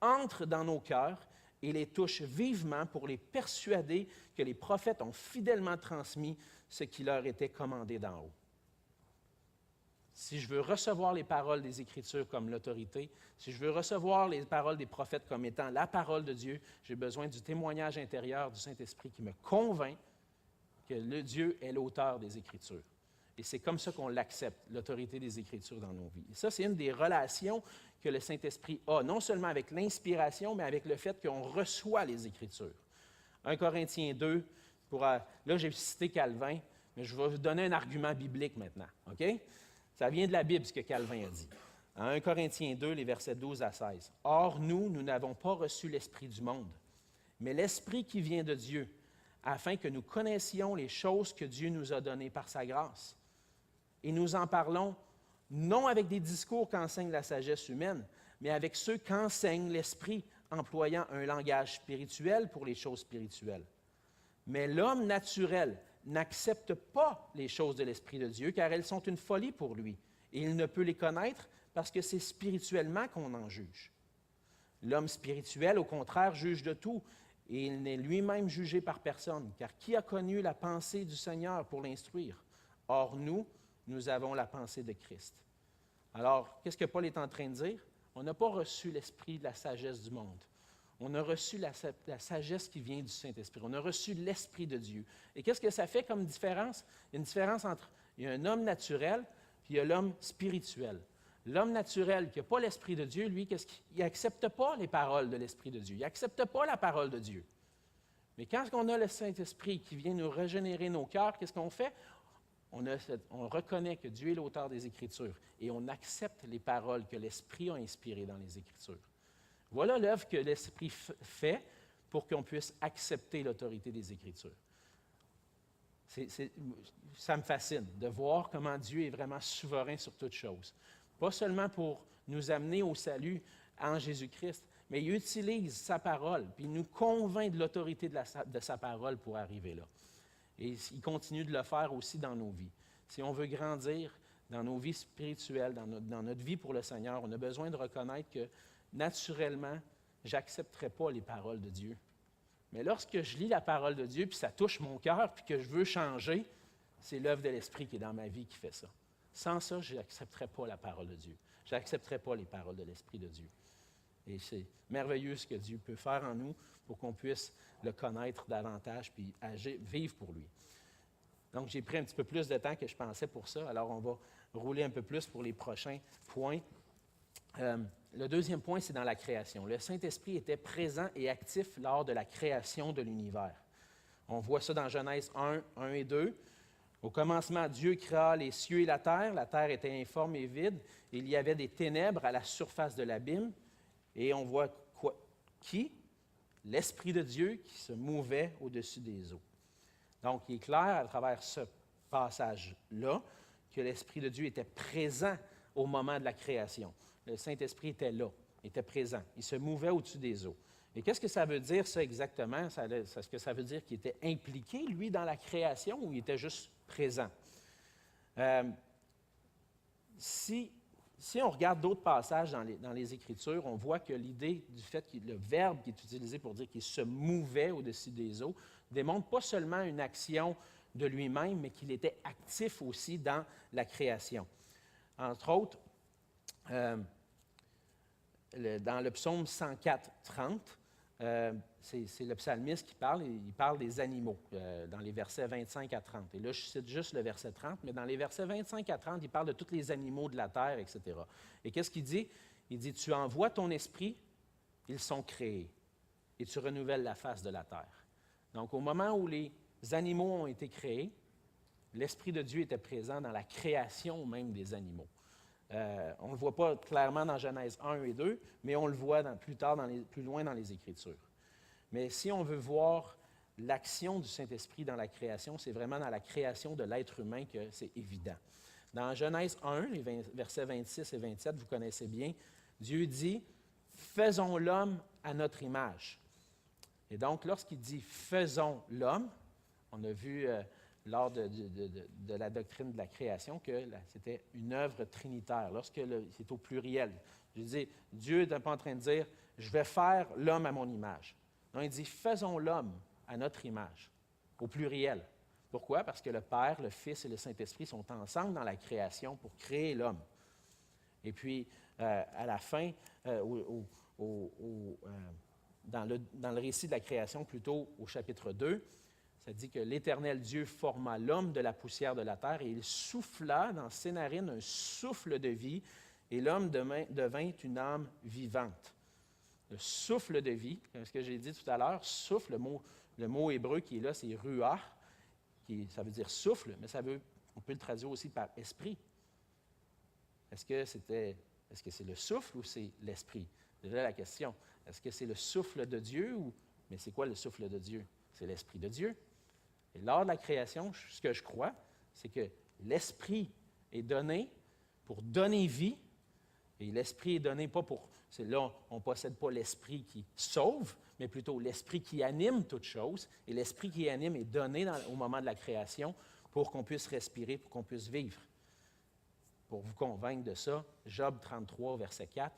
entre dans nos cœurs et les touche vivement pour les persuader que les prophètes ont fidèlement transmis ce qui leur était commandé d'en haut. Si je veux recevoir les paroles des Écritures comme l'autorité, si je veux recevoir les paroles des prophètes comme étant la parole de Dieu, j'ai besoin du témoignage intérieur du Saint-Esprit qui me convainc que le Dieu est l'auteur des Écritures. Et c'est comme ça qu'on l'accepte, l'autorité des Écritures dans nos vies. Et ça, c'est une des relations que le Saint-Esprit a, non seulement avec l'inspiration, mais avec le fait qu'on reçoit les Écritures. 1 Corinthiens 2, là j'ai cité Calvin, mais je vais vous donner un argument biblique maintenant. OK? Ça vient de la Bible, ce que Calvin a dit. En 1 Corinthiens 2, les versets 12 à 16. « Or, nous n'avons pas reçu l'Esprit du monde, mais l'Esprit qui vient de Dieu, afin que nous connaissions les choses que Dieu nous a données par sa grâce. Et nous en parlons non avec des discours qu'enseigne la sagesse humaine, mais avec ceux qu'enseigne l'Esprit, employant un langage spirituel pour les choses spirituelles. Mais l'homme naturel n'accepte pas les choses de l'Esprit de Dieu, car elles sont une folie pour lui, et il ne peut les connaître parce que c'est spirituellement qu'on en juge. L'homme spirituel, au contraire, juge de tout, et il n'est lui-même jugé par personne, car qui a connu la pensée du Seigneur pour l'instruire? Or, nous avons la pensée de Christ. Alors, qu'est-ce que Paul est en train de dire? On n'a pas reçu l'esprit de la sagesse du monde. On a reçu la sagesse qui vient du Saint-Esprit. On a reçu l'Esprit de Dieu. Et qu'est-ce que ça fait comme différence? Il y a une différence entre il y a un homme naturel puis il y a l'homme spirituel. L'homme naturel qui n'a pas l'Esprit de Dieu, lui, il n'accepte pas les paroles de l'Esprit de Dieu. Il n'accepte pas la parole de Dieu. Mais quand on a le Saint-Esprit qui vient nous régénérer nos cœurs, qu'est-ce qu'on fait? On reconnaît que Dieu est l'auteur des Écritures et on accepte les paroles que l'Esprit a inspirées dans les Écritures. Voilà l'œuvre que l'Esprit fait pour qu'on puisse accepter l'autorité des Écritures. Ça me fascine de voir comment Dieu est vraiment souverain sur toutes choses. Pas seulement pour nous amener au salut en Jésus-Christ, mais il utilise sa parole, puis il nous convainc de l'autorité de sa parole pour arriver là. Et il continue de le faire aussi dans nos vies. Si on veut grandir dans nos vies spirituelles, dans notre vie pour le Seigneur, on a besoin de reconnaître que, naturellement, je n'accepterai pas les paroles de Dieu. Mais lorsque je lis la parole de Dieu, puis ça touche mon cœur, puis que je veux changer, c'est l'œuvre de l'Esprit qui est dans ma vie qui fait ça. Sans ça, je n'accepterai pas la parole de Dieu. Je n'accepterai pas les paroles de l'Esprit de Dieu. Et c'est merveilleux ce que Dieu peut faire en nous pour qu'on puisse le connaître davantage puis vivre pour lui. Donc, j'ai pris un petit peu plus de temps que je pensais pour ça. Alors, on va rouler un peu plus pour les prochains points. Le deuxième point, c'est dans la création. Le Saint-Esprit était présent et actif lors de la création de l'univers. On voit ça dans Genèse 1, 1 et 2. Au commencement, Dieu créa les cieux et la terre. La terre était informe et vide. Il y avait des ténèbres à la surface de l'abîme. Et on voit qui? L'Esprit de Dieu qui se mouvait au-dessus des eaux. Donc, il est clair à travers ce passage-là que l'Esprit de Dieu était présent au moment de la création. Le Saint-Esprit était là, était présent. Il se mouvait au-dessus des eaux. Et qu'est-ce que ça veut dire, ça, exactement? Est-ce que ça veut dire qu'il était impliqué, lui, dans la création, ou il était juste présent? Si on regarde d'autres passages dans les Écritures, on voit que l'idée du fait que le verbe qui est utilisé pour dire qu'il se mouvait au-dessus des eaux démontre pas seulement une action de lui-même, mais qu'il était actif aussi dans la création. Entre autres, dans le psaume 104-30, c'est le psalmiste qui parle, il parle des animaux dans les versets 25 à 30. Et là, je cite juste le verset 30, mais dans les versets 25 à 30, il parle de tous les animaux de la terre, etc. Et qu'est-ce qu'il dit? Il dit, tu envoies ton esprit, ils sont créés, et tu renouvelles la face de la terre. Donc, au moment où les animaux ont été créés, l'Esprit de Dieu était présent dans la création même des animaux. On ne le voit pas clairement dans Genèse 1 et 2, mais on le voit plus loin dans les Écritures. Mais si on veut voir l'action du Saint-Esprit dans la création, c'est vraiment dans la création de l'être humain que c'est évident. Dans Genèse 1, les versets 26 et 27, vous connaissez bien, Dieu dit « Faisons l'homme à notre image ». Et donc, lorsqu'il dit « Faisons l'homme », on a vu lors de la doctrine de la création que c'était une œuvre trinitaire, lorsque c'est au pluriel. Je dis, Dieu n'est pas en train de dire « Je vais faire l'homme à mon image ». Non, il dit « Faisons l'homme à notre image », au pluriel. Pourquoi? Parce que le Père, le Fils et le Saint-Esprit sont ensemble dans la création pour créer l'homme. Et puis, à la fin, dans le récit de la création, plutôt au chapitre 2, ça dit que l'Éternel Dieu forma l'homme de la poussière de la terre et il souffla dans ses narines un souffle de vie et l'homme devint une âme vivante. Le souffle de vie, comme ce que j'ai dit tout à l'heure, souffle, le mot hébreu qui est là, c'est ruach, ça veut dire souffle, mais on peut le traduire aussi par esprit. Est-ce que c'est le souffle ou c'est l'esprit? C'est là la question. Est-ce que c'est le souffle de Dieu mais c'est quoi le souffle de Dieu? C'est l'Esprit de Dieu. Et lors de la création, ce que je crois, c'est que l'Esprit est donné pour donner vie, et l'Esprit est donné pas pour... Là, on ne possède pas l'Esprit qui sauve, mais plutôt l'Esprit qui anime toute chose, et l'Esprit qui anime est donné au moment de la création pour qu'on puisse respirer, pour qu'on puisse vivre. pour vous convaincre de ça. Job 33, verset 4.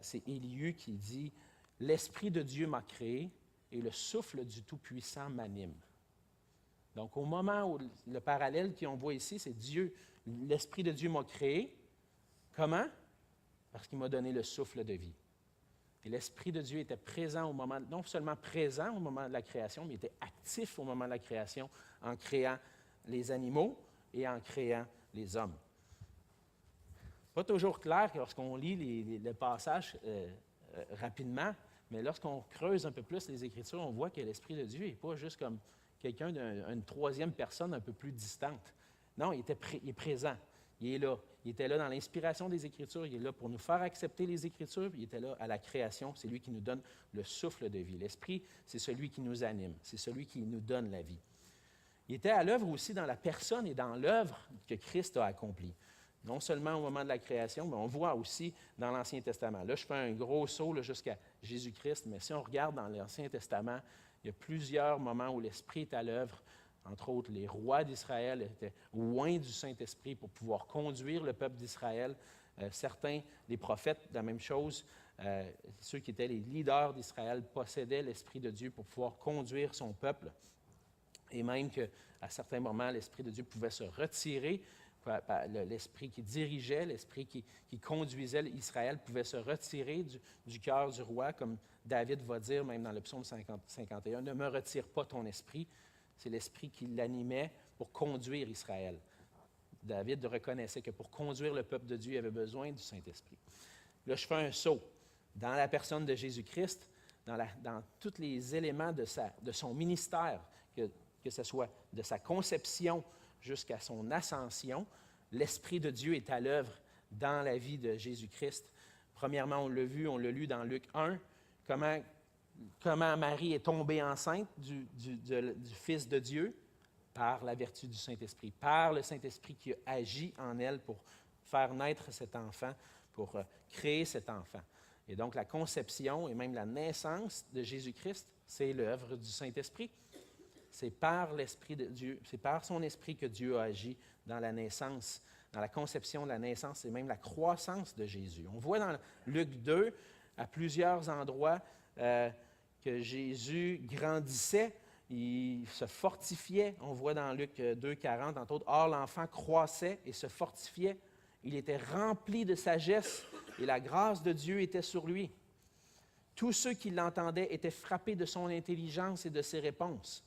C'est Élihu qui dit « L'Esprit de Dieu m'a créé et le souffle du Tout-Puissant m'anime. » Donc, au moment où le parallèle qu'on voit ici, c'est Dieu, l'Esprit de Dieu m'a créé. Comment? Parce qu'il m'a donné le souffle de vie. Et l'Esprit de Dieu était présent au moment, non seulement présent au moment de la création, mais il était actif au moment de la création en créant les animaux et en créant les hommes. Pas toujours clair lorsqu'on lit les passages rapidement, mais lorsqu'on creuse un peu plus les Écritures, on voit que l'Esprit de Dieu n'est pas juste comme quelqu'un d'une troisième personne un peu plus distante. Non, il est présent. Il est là. Il était là dans l'inspiration des Écritures. Il est là pour nous faire accepter les Écritures. Puis il était là à la création. C'est lui qui nous donne le souffle de vie. L'Esprit, c'est celui qui nous anime. C'est celui qui nous donne la vie. Il était à l'œuvre aussi dans la personne et dans l'œuvre que Christ a accomplie. Non seulement au moment de la création, mais on voit aussi dans l'Ancien Testament. Là, je fais un gros saut jusqu'à Jésus-Christ, mais si on regarde dans l'Ancien Testament, il y a plusieurs moments où l'Esprit est à l'œuvre. Entre autres, les rois d'Israël étaient loin du Saint-Esprit pour pouvoir conduire le peuple d'Israël. Certains des prophètes, la même chose, ceux qui étaient les leaders d'Israël possédaient l'Esprit de Dieu pour pouvoir conduire son peuple. Et même qu'à certains moments, l'Esprit de Dieu pouvait se retirer. L'Esprit qui dirigeait, l'Esprit qui conduisait Israël pouvait se retirer du cœur du roi, comme David va dire même dans le psaume 51, « Ne me retire pas ton esprit ». C'est l'Esprit qui l'animait pour conduire Israël. David reconnaissait que pour conduire le peuple de Dieu, il avait besoin du Saint-Esprit. Là, je fais un saut dans la personne de Jésus-Christ, dans tous les éléments de son ministère, que ce soit de sa conception jusqu'à son ascension. L'Esprit de Dieu est à l'œuvre dans la vie de Jésus-Christ. Premièrement, on l'a vu, on l'a lu dans Luc 1, comment Marie est tombée enceinte du Fils de Dieu par la vertu du Saint-Esprit, par le Saint-Esprit qui agit en elle pour faire naître cet enfant, pour créer cet enfant. Et donc, la conception et même la naissance de Jésus-Christ, c'est l'œuvre du Saint-Esprit. C'est par l'Esprit de Dieu, c'est par son Esprit que Dieu a agi dans la naissance, dans la conception de la naissance et même la croissance de Jésus. On voit dans Luc 2, à plusieurs endroits, que Jésus grandissait, il se fortifiait. On voit dans Luc 2, 40, entre autres, « Or, l'enfant croissait et se fortifiait. Il était rempli de sagesse et la grâce de Dieu était sur lui. Tous ceux qui l'entendaient étaient frappés de son intelligence et de ses réponses.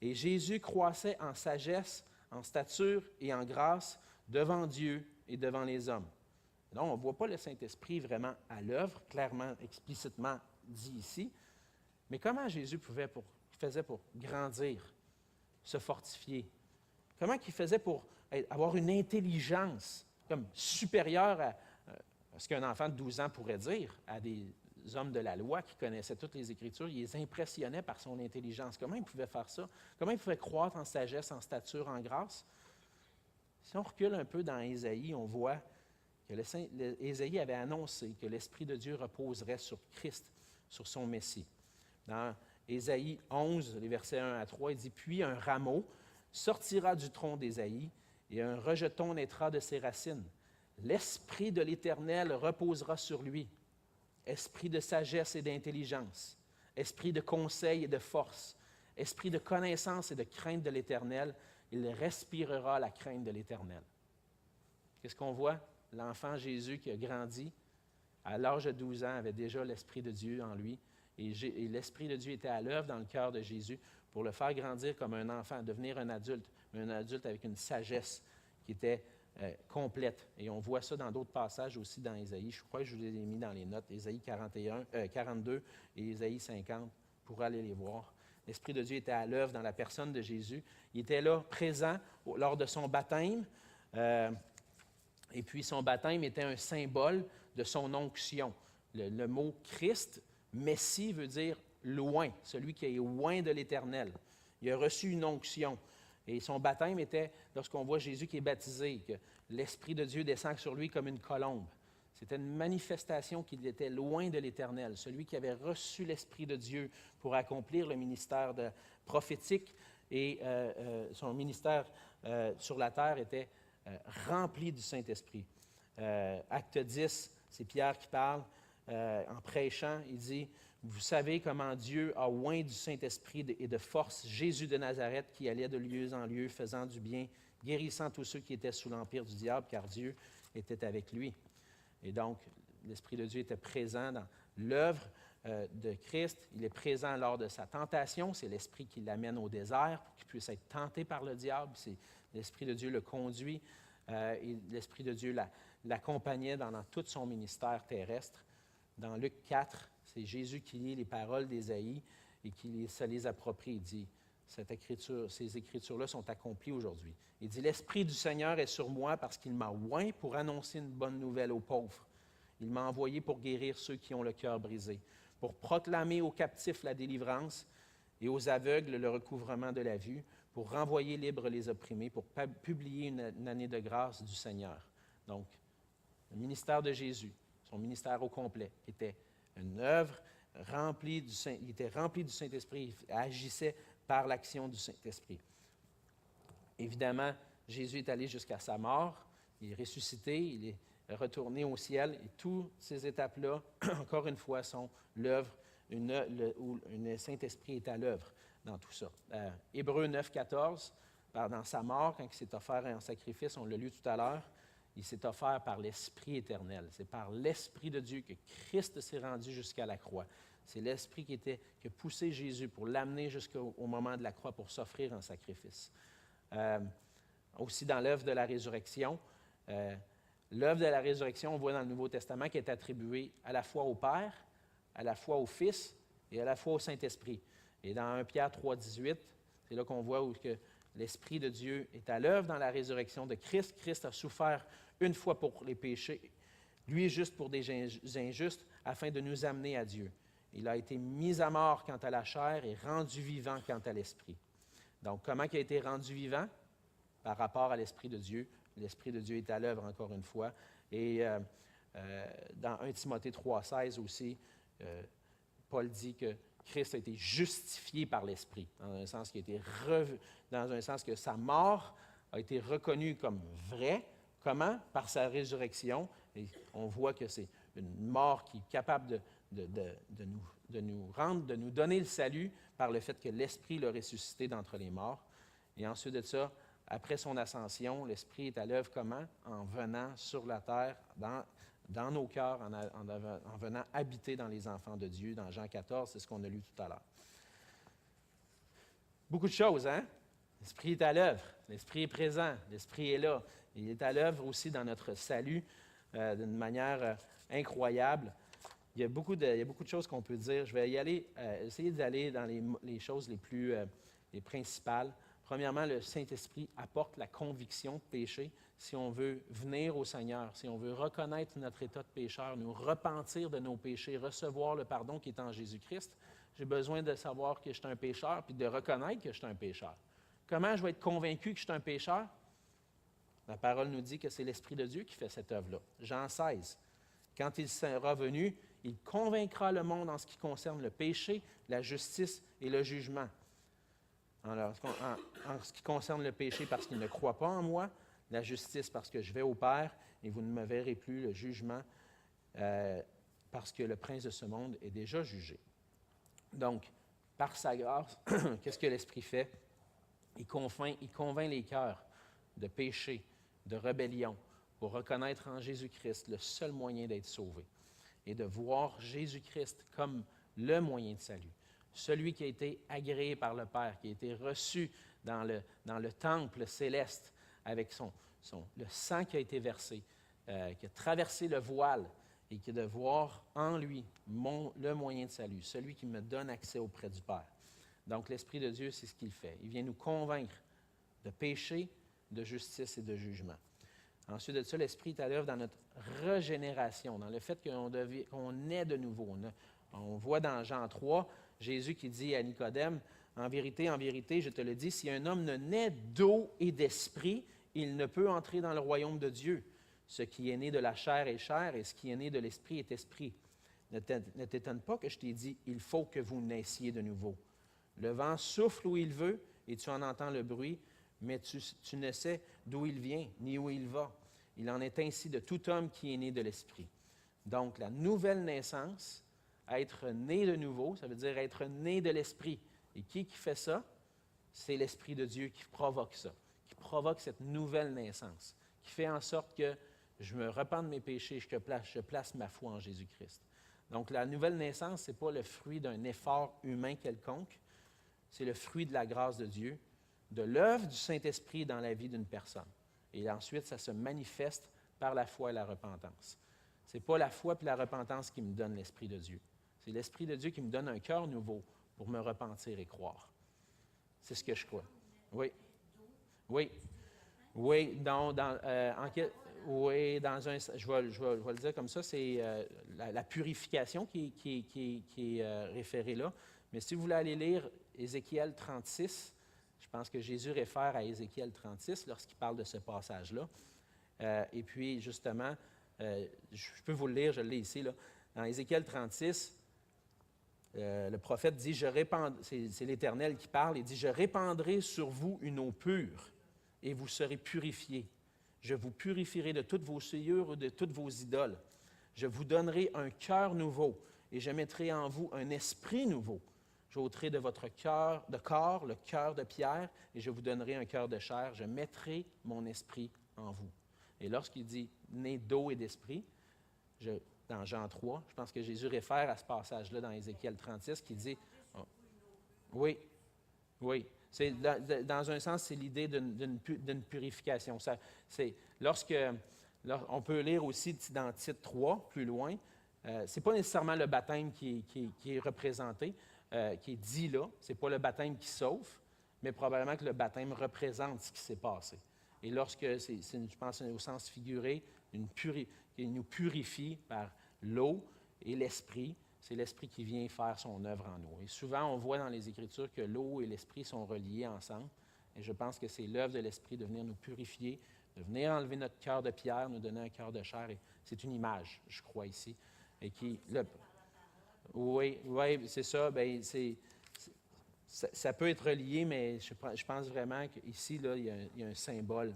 Et Jésus croissait en sagesse, en stature et en grâce devant Dieu et devant les hommes. » Donc, on ne voit pas le Saint-Esprit vraiment à l'œuvre, clairement, explicitement dit ici. Mais comment Jésus faisait pour grandir, se fortifier? Comment il faisait pour avoir une intelligence comme supérieure à ce qu'un enfant de 12 ans pourrait dire à des hommes de la loi qui connaissaient toutes les Écritures? Il les impressionnait par son intelligence. Comment il pouvait faire ça? Comment il pouvait croître en sagesse, en stature, en grâce? Si on recule un peu dans Ésaïe, on voit que Ésaïe avait annoncé que l'Esprit de Dieu reposerait sur Christ, sur son Messie. Dans Ésaïe 11, les versets 1 à 3, il dit « Puis un rameau sortira du tronc d'Ésaïe, et un rejeton naîtra de ses racines. L'Esprit de l'Éternel reposera sur lui, esprit de sagesse et d'intelligence, esprit de conseil et de force, esprit de connaissance et de crainte de l'Éternel. Il respirera la crainte de l'Éternel. » Qu'est-ce qu'on voit? L'enfant Jésus qui a grandi, à l'âge de 12 ans, avait déjà l'Esprit de Dieu en lui. Et l'Esprit de Dieu était à l'œuvre dans le cœur de Jésus pour le faire grandir comme un enfant, devenir un adulte, mais un adulte avec une sagesse qui était complète. Et on voit ça dans d'autres passages aussi dans Ésaïe. Je crois que je vous les ai mis dans les notes, Ésaïe 42 et Ésaïe 50, pour aller les voir. L'Esprit de Dieu était à l'œuvre dans la personne de Jésus. Il était là, présent, lors de son baptême. Et puis son baptême était un symbole de son onction. Le mot Christ, Messie, veut dire loin, celui qui est loin de l'Éternel. Il a reçu une onction. Et son baptême était, lorsqu'on voit Jésus qui est baptisé, que l'Esprit de Dieu descend sur lui comme une colombe. C'était une manifestation qu'il était loin de l'Éternel, celui qui avait reçu l'Esprit de Dieu pour accomplir le ministère prophétique. Et son ministère sur la terre était remplis du Saint-Esprit. Acte 10, c'est Pierre qui parle. En prêchant, il dit, « Vous savez comment Dieu a oint du Saint-Esprit et de force Jésus de Nazareth qui allait de lieu en lieu, faisant du bien, guérissant tous ceux qui étaient sous l'empire du diable, car Dieu était avec lui. » Et donc, l'Esprit de Dieu était présent dans l'œuvre de Christ. Il est présent lors de sa tentation. C'est l'Esprit qui l'amène au désert pour qu'il puisse être tenté par le diable. C'est l'Esprit de Dieu le conduit. Et l'Esprit de Dieu l'accompagnait dans tout son ministère terrestre. Dans Luc 4, c'est Jésus qui lit les paroles d'Ésaïe et qui se les approprie. Il dit, ces Écritures-là sont accomplies aujourd'hui. Il dit, « L'Esprit du Seigneur est sur moi parce qu'il m'a oint pour annoncer une bonne nouvelle aux pauvres. Il m'a envoyé pour guérir ceux qui ont le cœur brisé, pour proclamer aux captifs la délivrance et aux aveugles le recouvrement de la vue, pour renvoyer libres les opprimés, pour publier une année de grâce du Seigneur. » Donc, le ministère de Jésus, son ministère au complet, était une œuvre remplie du il était rempli du Saint-Esprit, il agissait par l'action du Saint-Esprit. Évidemment, Jésus est allé jusqu'à sa mort, il est ressuscité, il est retourné au ciel, et toutes ces étapes-là, encore une fois, sont l'œuvre où le Saint-Esprit est à l'œuvre dans tout ça. Hébreux 9, 14, dans sa mort, quand il s'est offert en sacrifice, on l'a lu tout à l'heure, il s'est offert par l'Esprit éternel. C'est par l'Esprit de Dieu que Christ s'est rendu jusqu'à la croix. C'est l'Esprit qui a poussé Jésus pour l'amener jusqu'au moment de la croix pour s'offrir en sacrifice. Aussi dans l'œuvre de la résurrection, l'œuvre de la résurrection, on voit dans le Nouveau Testament qui est attribuée à la fois au Père, à la fois au Fils et à la fois au Saint-Esprit. Et dans 1 Pierre 3, 18, c'est là qu'on voit où que l'Esprit de Dieu est à l'œuvre dans la résurrection de Christ. Christ a souffert une fois pour les péchés, lui juste pour des injustes, afin de nous amener à Dieu. Il a été mis à mort quant à la chair et rendu vivant quant à l'Esprit. Donc, comment il a été rendu vivant? Par rapport à l'Esprit de Dieu. L'Esprit de Dieu est à l'œuvre, encore une fois. Et dans 1 Timothée 3,16 aussi, Paul dit que Christ a été justifié par l'Esprit, dans un sens qui a été dans un sens que sa mort a été reconnue comme vraie. Comment? Par sa résurrection. Et on voit que c'est une mort qui est capable de nous donner le salut par le fait que l'Esprit l'a ressuscité d'entre les morts. Et ensuite de ça, après son ascension, l'Esprit est à l'œuvre comment? En venant sur la terre, dans nos cœurs, en venant habiter dans les enfants de Dieu. Dans Jean 14, c'est ce qu'on a lu tout à l'heure. Beaucoup de choses, hein? L'Esprit est à l'œuvre, l'Esprit est présent, l'Esprit est là. Il est à l'œuvre aussi dans notre salut d'une manière incroyable. Il y a beaucoup de choses qu'on peut dire. Je vais y aller, essayer d'aller dans les choses les principales. Premièrement, le Saint-Esprit apporte la conviction de péché. Si on veut venir au Seigneur, si on veut reconnaître notre état de pécheur, nous repentir de nos péchés, recevoir le pardon qui est en Jésus-Christ, j'ai besoin de savoir que je suis un pécheur puis de reconnaître que je suis un pécheur. Comment je vais être convaincu que je suis un pécheur? La parole nous dit que c'est l'Esprit de Dieu qui fait cette œuvre-là. Jean 16. Quand il sera venu, il convaincra le monde en ce qui concerne le péché, la justice et le jugement. En ce qui concerne le péché, parce qu'il ne croit pas en moi, la justice, parce que je vais au Père et vous ne me verrez plus, le jugement, parce que le prince de ce monde est déjà jugé. Donc, par sa grâce, qu'est-ce que l'Esprit fait? Il convainc les cœurs de péché, de rébellion, pour reconnaître en Jésus-Christ le seul moyen d'être sauvé et de voir Jésus-Christ comme le moyen de salut. Celui qui a été agréé par le Père, qui a été reçu dans le temple céleste avec le sang qui a été versé, qui a traversé le voile et qui est de voir en lui le moyen de salut, celui qui me donne accès auprès du Père. Donc, l'Esprit de Dieu, c'est ce qu'il fait. Il vient nous convaincre de péché, de justice et de jugement. Ensuite de ça, l'Esprit est à l'œuvre dans notre régénération, dans le fait qu'on naît de nouveau. On voit dans Jean 3, Jésus qui dit à Nicodème, « En vérité, je te le dis, si un homme ne naît d'eau et d'esprit, il ne peut entrer dans le royaume de Dieu. Ce qui est né de la chair est chair, et ce qui est né de l'esprit est esprit. Ne t'étonne pas que je t'ai dit, il faut que vous naissiez de nouveau. Le vent souffle où il veut, et tu en entends le bruit, mais tu ne sais d'où il vient, ni où il va. Il en est ainsi de tout homme qui est né de l'Esprit. Donc, la nouvelle naissance, être né de nouveau, ça veut dire être né de l'Esprit. Et qui fait ça? C'est l'Esprit de Dieu qui provoque ça, qui provoque cette nouvelle naissance, qui fait en sorte que je me repens de mes péchés, je place ma foi en Jésus-Christ. Donc, la nouvelle naissance, ce n'est pas le fruit d'un effort humain quelconque, c'est le fruit de la grâce de Dieu, de l'œuvre du Saint-Esprit dans la vie d'une personne. Et ensuite, ça se manifeste par la foi et la repentance. Ce n'est pas la foi et la repentance qui me donnent l'Esprit de Dieu. C'est l'Esprit de Dieu qui me donne un cœur nouveau pour me repentir et croire. C'est ce que je crois. Oui. Oui. Oui, oui, dans un, je vais le dire comme ça, c'est la purification qui est référée là. Mais si vous voulez aller lire Ézéchiel 36, je pense que Jésus réfère à Ézéchiel 36 lorsqu'il parle de ce passage-là. Et puis, justement, je peux vous le lire, je l'ai ici, là. Dans Ézéchiel 36, le prophète dit, c'est l'Éternel qui parle, il dit, « Je répandrai sur vous une eau pure, et vous serez purifiés. Je vous purifierai de toutes vos souillures et de toutes vos idoles. Je vous donnerai un cœur nouveau, et je mettrai en vous un esprit nouveau. J'ôterai de votre cœur de corps le cœur de pierre, et je vous donnerai un cœur de chair. Je mettrai mon esprit en vous. » Et lorsqu'il dit « né d'eau et d'esprit », dans Jean 3, je pense que Jésus réfère à ce passage-là dans Ézéchiel 36, qui dit oui, oui. C'est, dans un sens, c'est l'idée d'une purification. On peut lire aussi dans Tite 3, plus loin, ce n'est pas nécessairement le baptême qui est représenté, qui est dit là, ce n'est pas le baptême qui sauve, mais probablement que le baptême représente ce qui s'est passé. Et lorsque, je pense au sens figuré, il nous purifie par l'eau et l'esprit. C'est l'esprit qui vient faire son œuvre en nous. Et souvent, on voit dans les Écritures que l'eau et l'esprit sont reliés ensemble. Et je pense que c'est l'œuvre de l'esprit de venir nous purifier, de venir enlever notre cœur de pierre, nous donner un cœur de chair. Et c'est une image, je crois, ici. Et oui, c'est ça. Bien, ça peut être relié, mais je pense vraiment qu'ici, là, il y a un symbole,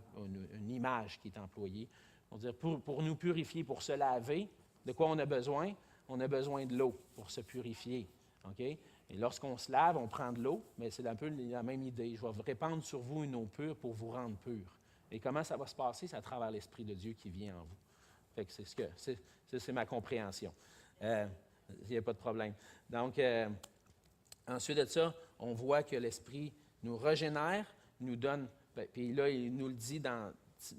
une image qui est employée. On va dire, pour nous purifier, pour se laver, de quoi on a besoin? On a besoin de l'eau pour se purifier. Okay? Et lorsqu'on se lave, on prend de l'eau, mais c'est un peu la même idée. Je vais répandre sur vous une eau pure pour vous rendre pur. Et comment ça va se passer? C'est à travers l'Esprit de Dieu qui vient en vous. Fait que c'est ma compréhension. Il n'y a pas de problème. Donc, ensuite de ça, on voit que l'Esprit nous régénère, nous donne, puis là, il nous le dit dans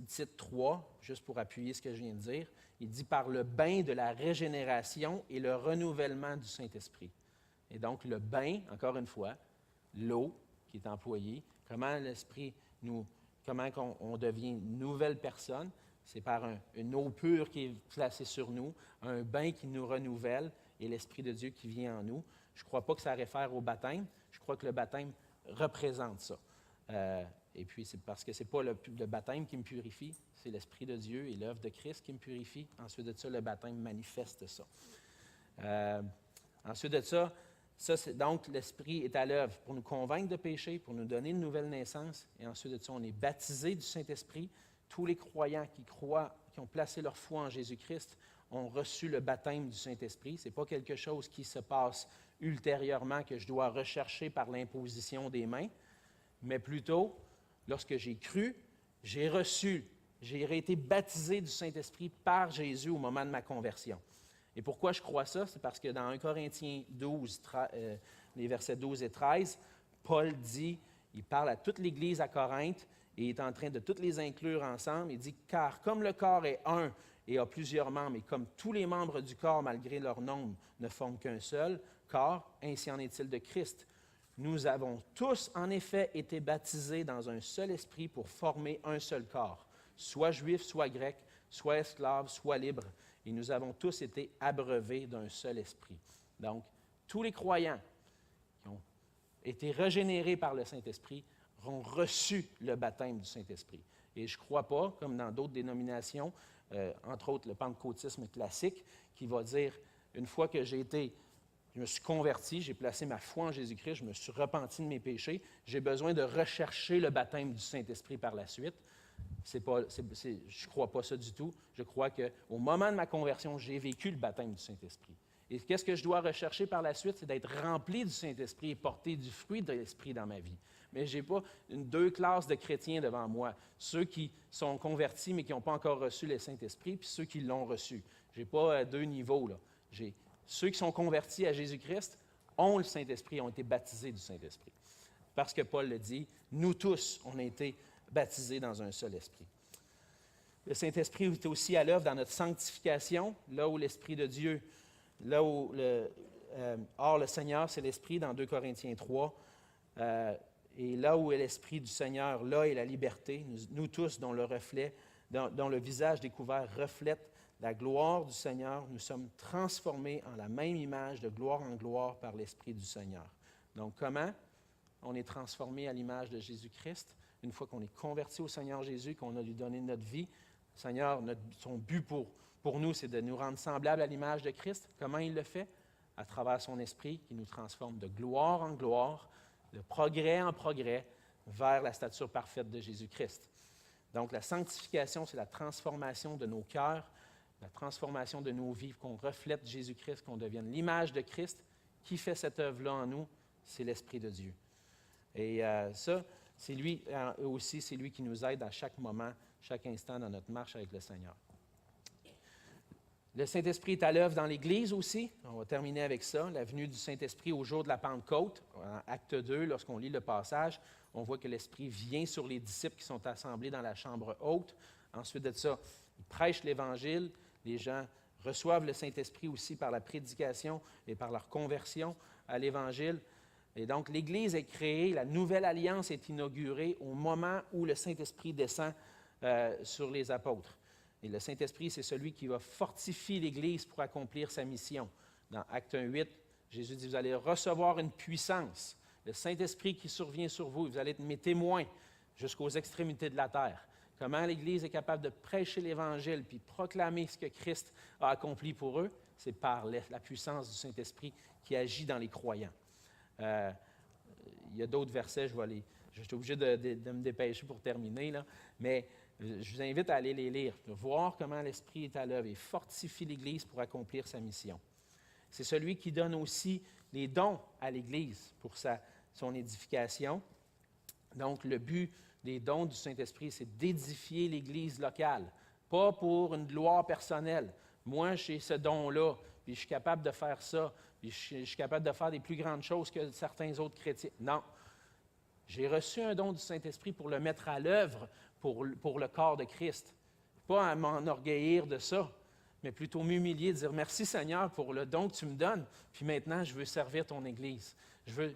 Tite 3, juste pour appuyer ce que je viens de dire, il dit par le bain de la régénération et le renouvellement du Saint-Esprit. Et donc, le bain, encore une fois, l'eau qui est employée, comment l'Esprit comment on devient une nouvelle personne, c'est par une eau pure qui est placée sur nous, un bain qui nous renouvelle et l'Esprit de Dieu qui vient en nous. Je ne crois pas que ça réfère au baptême, je crois que le baptême représente ça. Et puis, c'est parce que ce n'est pas le baptême qui me purifie, c'est l'Esprit de Dieu et l'œuvre de Christ qui me purifie. Ensuite de ça, le baptême manifeste ça. Ensuite de ça, donc l'Esprit est à l'œuvre pour nous convaincre de péché, pour nous donner une nouvelle naissance. Et ensuite de ça, on est baptisé du Saint-Esprit. Tous les croyants qui ont placé leur foi en Jésus-Christ ont reçu le baptême du Saint-Esprit. Ce n'est pas quelque chose qui se passe ultérieurement, que je dois rechercher par l'imposition des mains, mais plutôt, lorsque j'ai cru, j'ai été baptisé du Saint-Esprit par Jésus au moment de ma conversion. Et pourquoi je crois ça? C'est parce que dans 1 Corinthiens 12, les versets 12 et 13, Paul dit, il parle à toute l'Église à Corinthe, et il est en train de toutes les inclure ensemble. Il dit, « Car comme le corps est un et a plusieurs membres, et comme tous les membres du corps, malgré leur nombre, ne forment qu'un seul corps, ainsi en est-il de Christ. Nous avons tous, en effet, été baptisés dans un seul esprit pour former un seul corps, soit juif, soit grec, soit esclave, soit libre, et nous avons tous été abreuvés d'un seul esprit. » Donc, tous les croyants qui ont été régénérés par le Saint-Esprit ont reçu le baptême du Saint-Esprit. Et je ne crois pas, comme dans d'autres dénominations, entre autres le pentecôtisme classique, qui va dire, une fois que j'ai été je me suis converti, j'ai placé ma foi en Jésus-Christ, je me suis repenti de mes péchés. J'ai besoin de rechercher le baptême du Saint-Esprit par la suite. Je ne crois pas ça du tout. Je crois qu'au moment de ma conversion, j'ai vécu le baptême du Saint-Esprit. Et qu'est-ce que je dois rechercher par la suite? C'est d'être rempli du Saint-Esprit et porter du fruit de l'Esprit dans ma vie. Mais je n'ai pas deux classes de chrétiens devant moi. Ceux qui sont convertis mais qui n'ont pas encore reçu le Saint-Esprit, puis ceux qui l'ont reçu. Je n'ai pas deux niveaux, là. Ceux qui sont convertis à Jésus-Christ ont le Saint-Esprit, ont été baptisés du Saint-Esprit. Parce que Paul le dit, nous tous, on a été baptisés dans un seul esprit. Le Saint-Esprit est aussi à l'œuvre dans notre sanctification, là où l'Esprit de Dieu, or le Seigneur, c'est l'Esprit dans 2 Corinthiens 3, et là où est l'Esprit du Seigneur, là est la liberté. Nous tous, dont le reflet, dont le visage découvert reflète la gloire du Seigneur, nous sommes transformés en la même image de gloire en gloire par l'Esprit du Seigneur. Donc, comment on est transformé à l'image de Jésus-Christ? Une fois qu'on est converti au Seigneur Jésus, qu'on a lui donné notre vie, le Seigneur, son but pour nous, c'est de nous rendre semblables à l'image de Christ. Comment il le fait? À travers son Esprit qui nous transforme de gloire en gloire, de progrès en progrès, vers la stature parfaite de Jésus-Christ. Donc, la sanctification, c'est la transformation de nos cœurs, la transformation de nos vies, qu'on reflète Jésus-Christ, qu'on devienne l'image de Christ. Qui fait cette œuvre-là en nous? C'est l'Esprit de Dieu. Et ça, c'est lui aussi, c'est lui qui nous aide à chaque moment, chaque instant dans notre marche avec le Seigneur. Le Saint-Esprit est à l'œuvre dans l'Église aussi. On va terminer avec ça. La venue du Saint-Esprit au jour de la Pentecôte. En Acte 2, lorsqu'on lit le passage, on voit que l'Esprit vient sur les disciples qui sont assemblés dans la chambre haute. Ensuite de ça, il prêche l'Évangile. Les gens reçoivent le Saint-Esprit aussi par la prédication et par leur conversion à l'Évangile. Et donc, l'Église est créée, la nouvelle alliance est inaugurée au moment où le Saint-Esprit descend sur les apôtres. Et le Saint-Esprit, c'est celui qui va fortifier l'Église pour accomplir sa mission. Dans Acte 1:8, Jésus dit, vous allez recevoir une puissance, le Saint-Esprit qui survient sur vous, vous allez être mes témoins jusqu'aux extrémités de la terre. Comment l'Église est capable de prêcher l'Évangile puis proclamer ce que Christ a accompli pour eux? C'est par la puissance du Saint-Esprit qui agit dans les croyants. Il y a d'autres versets, je suis obligé de me dépêcher pour terminer, là, mais je vous invite à aller les lire, de voir comment l'Esprit est à l'œuvre et fortifie l'Église pour accomplir sa mission. C'est celui qui donne aussi les dons à l'Église pour son édification. Donc, le but des dons du Saint-Esprit, c'est d'édifier l'Église locale, pas pour une gloire personnelle. Moi, j'ai ce don-là, puis je suis capable de faire ça, puis je suis capable de faire des plus grandes choses que certains autres chrétiens. Non. J'ai reçu un don du Saint-Esprit pour le mettre à l'œuvre pour le corps de Christ. Pas à m'enorgueillir de ça, mais plutôt m'humilier, dire merci Seigneur pour le don que tu me donnes, puis maintenant je veux servir ton Église. Je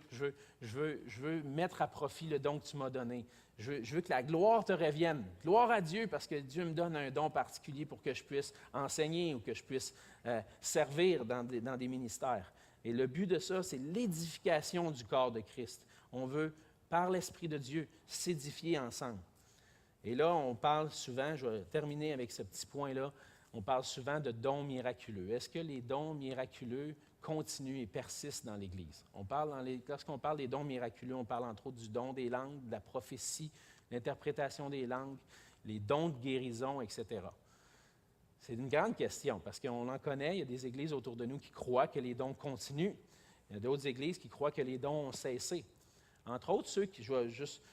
veux mettre à profit le don que tu m'as donné. Je veux que la gloire te revienne. Gloire à Dieu parce que Dieu me donne un don particulier pour que je puisse enseigner ou que je puisse servir dans des ministères. Et le but de ça, c'est l'édification du corps de Christ. On veut, par l'Esprit de Dieu, s'édifier ensemble. Et là, on parle souvent, je vais terminer avec ce petit point-là, on parle souvent de dons miraculeux. Est-ce que les dons miraculeux continuent et persistent dans l'Église? Lorsqu'on parle des dons miraculeux, on parle entre autres du don des langues, de la prophétie, l'interprétation des langues, les dons de guérison, etc. C'est une grande question parce qu'on en connaît, il y a des églises autour de nous qui croient que les dons continuent. Il y a d'autres églises qui croient que les dons ont cessé. Entre autres, je vais juste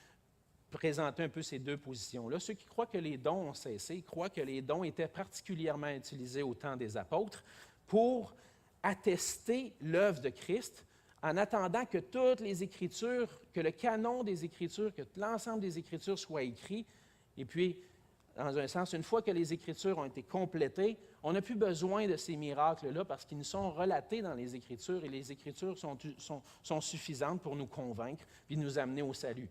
présenter un peu ces deux positions-là. Ceux qui croient que les dons ont cessé, croient que les dons étaient particulièrement utilisés au temps des apôtres pour attester l'œuvre de Christ en attendant que toutes les Écritures, que le canon des Écritures, que l'ensemble des Écritures soit écrit. Et puis, dans un sens, une fois que les Écritures ont été complétées, on n'a plus besoin de ces miracles-là parce qu'ils nous sont relatés dans les Écritures et les Écritures sont suffisantes pour nous convaincre puis nous amener au salut.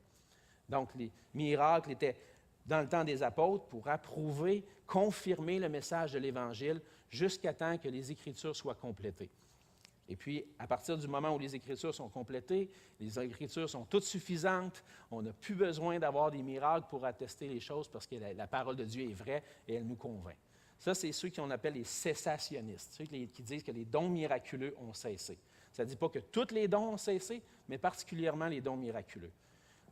Donc, les miracles étaient dans le temps des apôtres pour approuver, confirmer le message de l'Évangile jusqu'à temps que les Écritures soient complétées. Et puis, à partir du moment où les Écritures sont complétées, les Écritures sont toutes suffisantes, on n'a plus besoin d'avoir des miracles pour attester les choses parce que la parole de Dieu est vraie et elle nous convainc. Ça, c'est ceux qu'on appelle les cessationnistes, ceux qui disent que les dons miraculeux ont cessé. Ça ne dit pas que tous les dons ont cessé, mais particulièrement les dons miraculeux.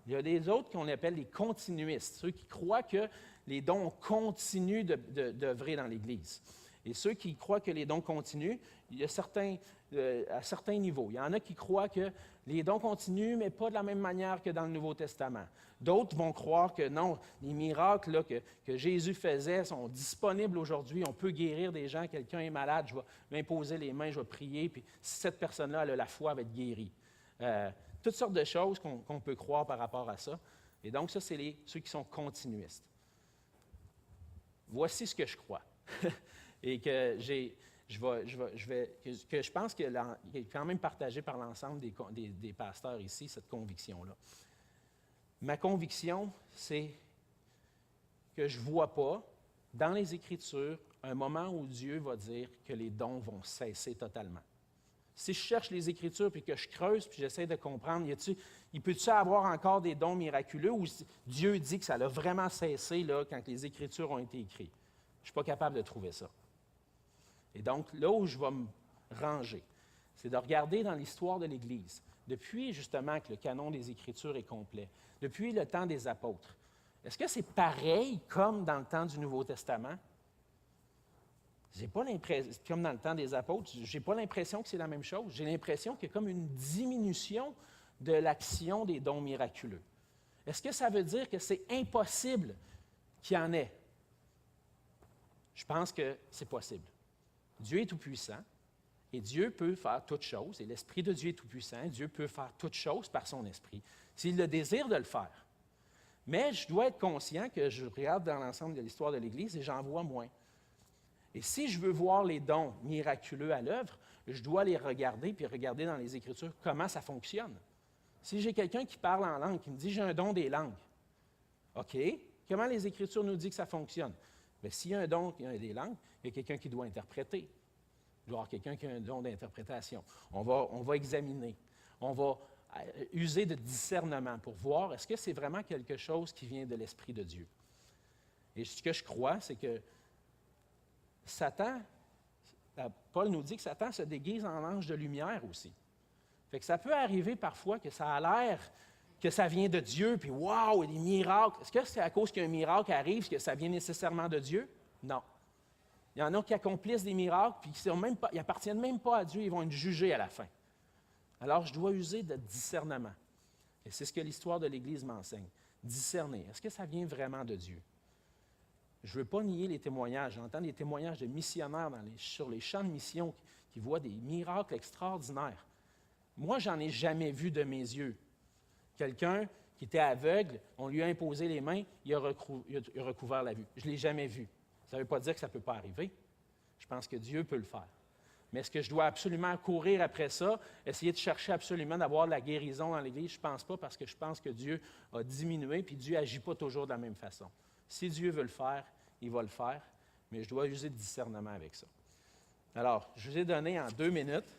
Il y a des autres qu'on appelle les continuistes, ceux qui croient que les dons continuent d'œuvrer dans l'Église. Et ceux qui croient que les dons continuent, il y a à certains niveaux. Il y en a qui croient que les dons continuent, mais pas de la même manière que dans le Nouveau Testament. D'autres vont croire que non, les miracles là, que Jésus faisait sont disponibles aujourd'hui. On peut guérir des gens. Quelqu'un est malade, je vais m'imposer les mains, je vais prier, puis si cette personne-là elle a la foi, elle va être guérie. Toutes sortes de choses qu'on peut croire par rapport à ça. Et donc, ça, c'est ceux qui sont continuistes. Voici ce que je crois. Et que je pense qu'il est quand même partagé par l'ensemble des pasteurs ici, cette conviction-là. Ma conviction, c'est que je ne vois pas, dans les Écritures, un moment où Dieu va dire que les dons vont cesser totalement. Si je cherche les Écritures puis que je creuse puis j'essaie de comprendre, il peut-tu avoir encore des dons miraculeux ou Dieu dit que ça a vraiment cessé là, quand les Écritures ont été écrites? Je ne suis pas capable de trouver ça. Et donc, là où je vais me ranger, c'est de regarder dans l'histoire de l'Église, depuis justement que le canon des Écritures est complet, depuis le temps des apôtres. Est-ce que c'est pareil comme dans le temps du Nouveau Testament? J'ai pas l'impression, comme dans le temps des apôtres, je n'ai pas l'impression que c'est la même chose. J'ai l'impression qu'il y a comme une diminution de l'action des dons miraculeux. Est-ce que ça veut dire que c'est impossible qu'il y en ait? Je pense que c'est possible. Dieu est tout-puissant et Dieu peut faire toutes choses, et l'Esprit de Dieu est tout-puissant, Dieu peut faire toutes choses par son Esprit, s'il le désire de le faire. Mais je dois être conscient que je regarde dans l'ensemble de l'histoire de l'Église et j'en vois moins. Et si je veux voir les dons miraculeux à l'œuvre, je dois les regarder puis regarder dans les Écritures comment ça fonctionne. Si j'ai quelqu'un qui parle en langue, qui me dit « j'ai un don des langues », OK, comment les Écritures nous disent que ça fonctionne? Bien, s'il y a un don des langues, il y a quelqu'un qui doit interpréter. Il doit y avoir quelqu'un qui a un don d'interprétation. On va examiner. On va user de discernement pour voir est-ce que c'est vraiment quelque chose qui vient de l'Esprit de Dieu. Et ce que je crois, c'est que Satan, Paul nous dit que Satan se déguise en ange de lumière aussi. Fait que ça peut arriver parfois que ça a l'air que ça vient de Dieu, puis wow, il y a des miracles. Est-ce que c'est à cause qu'un miracle arrive que ça vient nécessairement de Dieu? Non. Il y en a qui accomplissent des miracles, puis qui n'appartiennent même pas à Dieu, ils vont être jugés à la fin. Alors, je dois user de discernement. Et c'est ce que l'histoire de l'Église m'enseigne. Discerner. Est-ce que ça vient vraiment de Dieu? Je ne veux pas nier les témoignages. J'entends des témoignages de missionnaires sur les champs de mission qui voient des miracles extraordinaires. Moi, je n'en ai jamais vu de mes yeux. Quelqu'un qui était aveugle, on lui a imposé les mains, il a recouvert la vue. Je ne l'ai jamais vu. Ça ne veut pas dire que ça ne peut pas arriver. Je pense que Dieu peut le faire. Mais est-ce que je dois absolument courir après ça, essayer de chercher absolument d'avoir de la guérison dans l'Église? Je ne pense pas, parce que je pense que Dieu a diminué, puis Dieu n'agit pas toujours de la même façon. Si Dieu veut le faire, il va le faire, mais je dois user de discernement avec ça. Alors, je vous ai donné en 2 minutes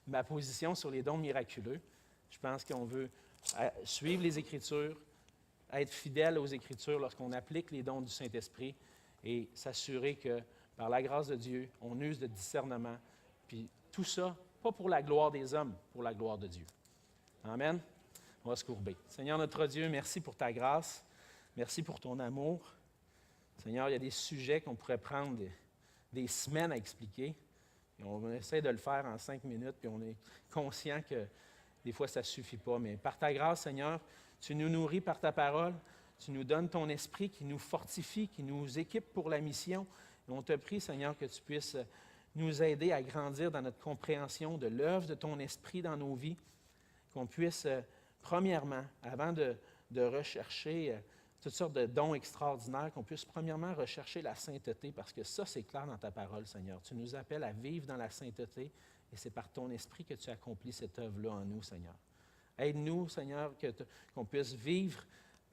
ma position sur les dons miraculeux. Je pense qu'on veut suivre les Écritures, être fidèle aux Écritures lorsqu'on applique les dons du Saint-Esprit et s'assurer que, par la grâce de Dieu, on use de discernement. Puis tout ça, pas pour la gloire des hommes, pour la gloire de Dieu. Amen. On va se courber. Seigneur notre Dieu, merci pour ta grâce. Merci pour ton amour. Seigneur, il y a des sujets qu'on pourrait prendre des semaines à expliquer. Et on essaie de le faire en 5 minutes, puis on est conscient que des fois, ça ne suffit pas. Mais par ta grâce, Seigneur, tu nous nourris par ta parole. Tu nous donnes ton esprit qui nous fortifie, qui nous équipe pour la mission. Et on te prie, Seigneur, que tu puisses nous aider à grandir dans notre compréhension de l'œuvre de ton esprit dans nos vies. Qu'on puisse, premièrement, avant de rechercher toutes sortes de dons extraordinaires, qu'on puisse premièrement rechercher la sainteté, parce que ça, c'est clair dans ta parole, Seigneur. Tu nous appelles à vivre dans la sainteté, et c'est par ton esprit que tu accomplis cette œuvre-là en nous, Seigneur. Aide-nous, Seigneur, qu'on puisse vivre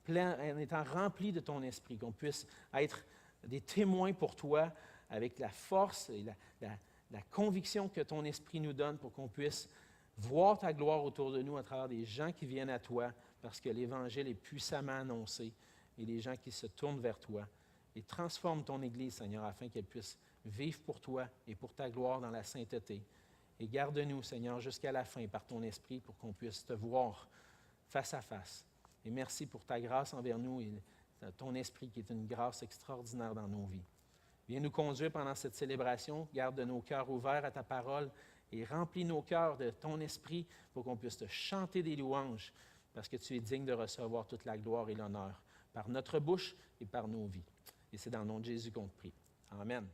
plein, en étant remplis de ton esprit, qu'on puisse être des témoins pour toi avec la force et la conviction que ton esprit nous donne pour qu'on puisse voir ta gloire autour de nous à travers des gens qui viennent à toi parce que l'Évangile est puissamment annoncé et des gens qui se tournent vers toi. et transforme ton Église, Seigneur, afin qu'elle puisse vivre pour toi et pour ta gloire dans la sainteté. Et garde-nous, Seigneur, jusqu'à la fin par ton esprit pour qu'on puisse te voir face à face. Et merci pour ta grâce envers nous et ton esprit qui est une grâce extraordinaire dans nos vies. Viens nous conduire pendant cette célébration. Garde nos cœurs ouverts à ta parole et remplis nos cœurs de ton esprit pour qu'on puisse te chanter des louanges parce que tu es digne de recevoir toute la gloire et l'honneur par notre bouche et par nos vies. Et c'est dans le nom de Jésus qu'on te prie. Amen.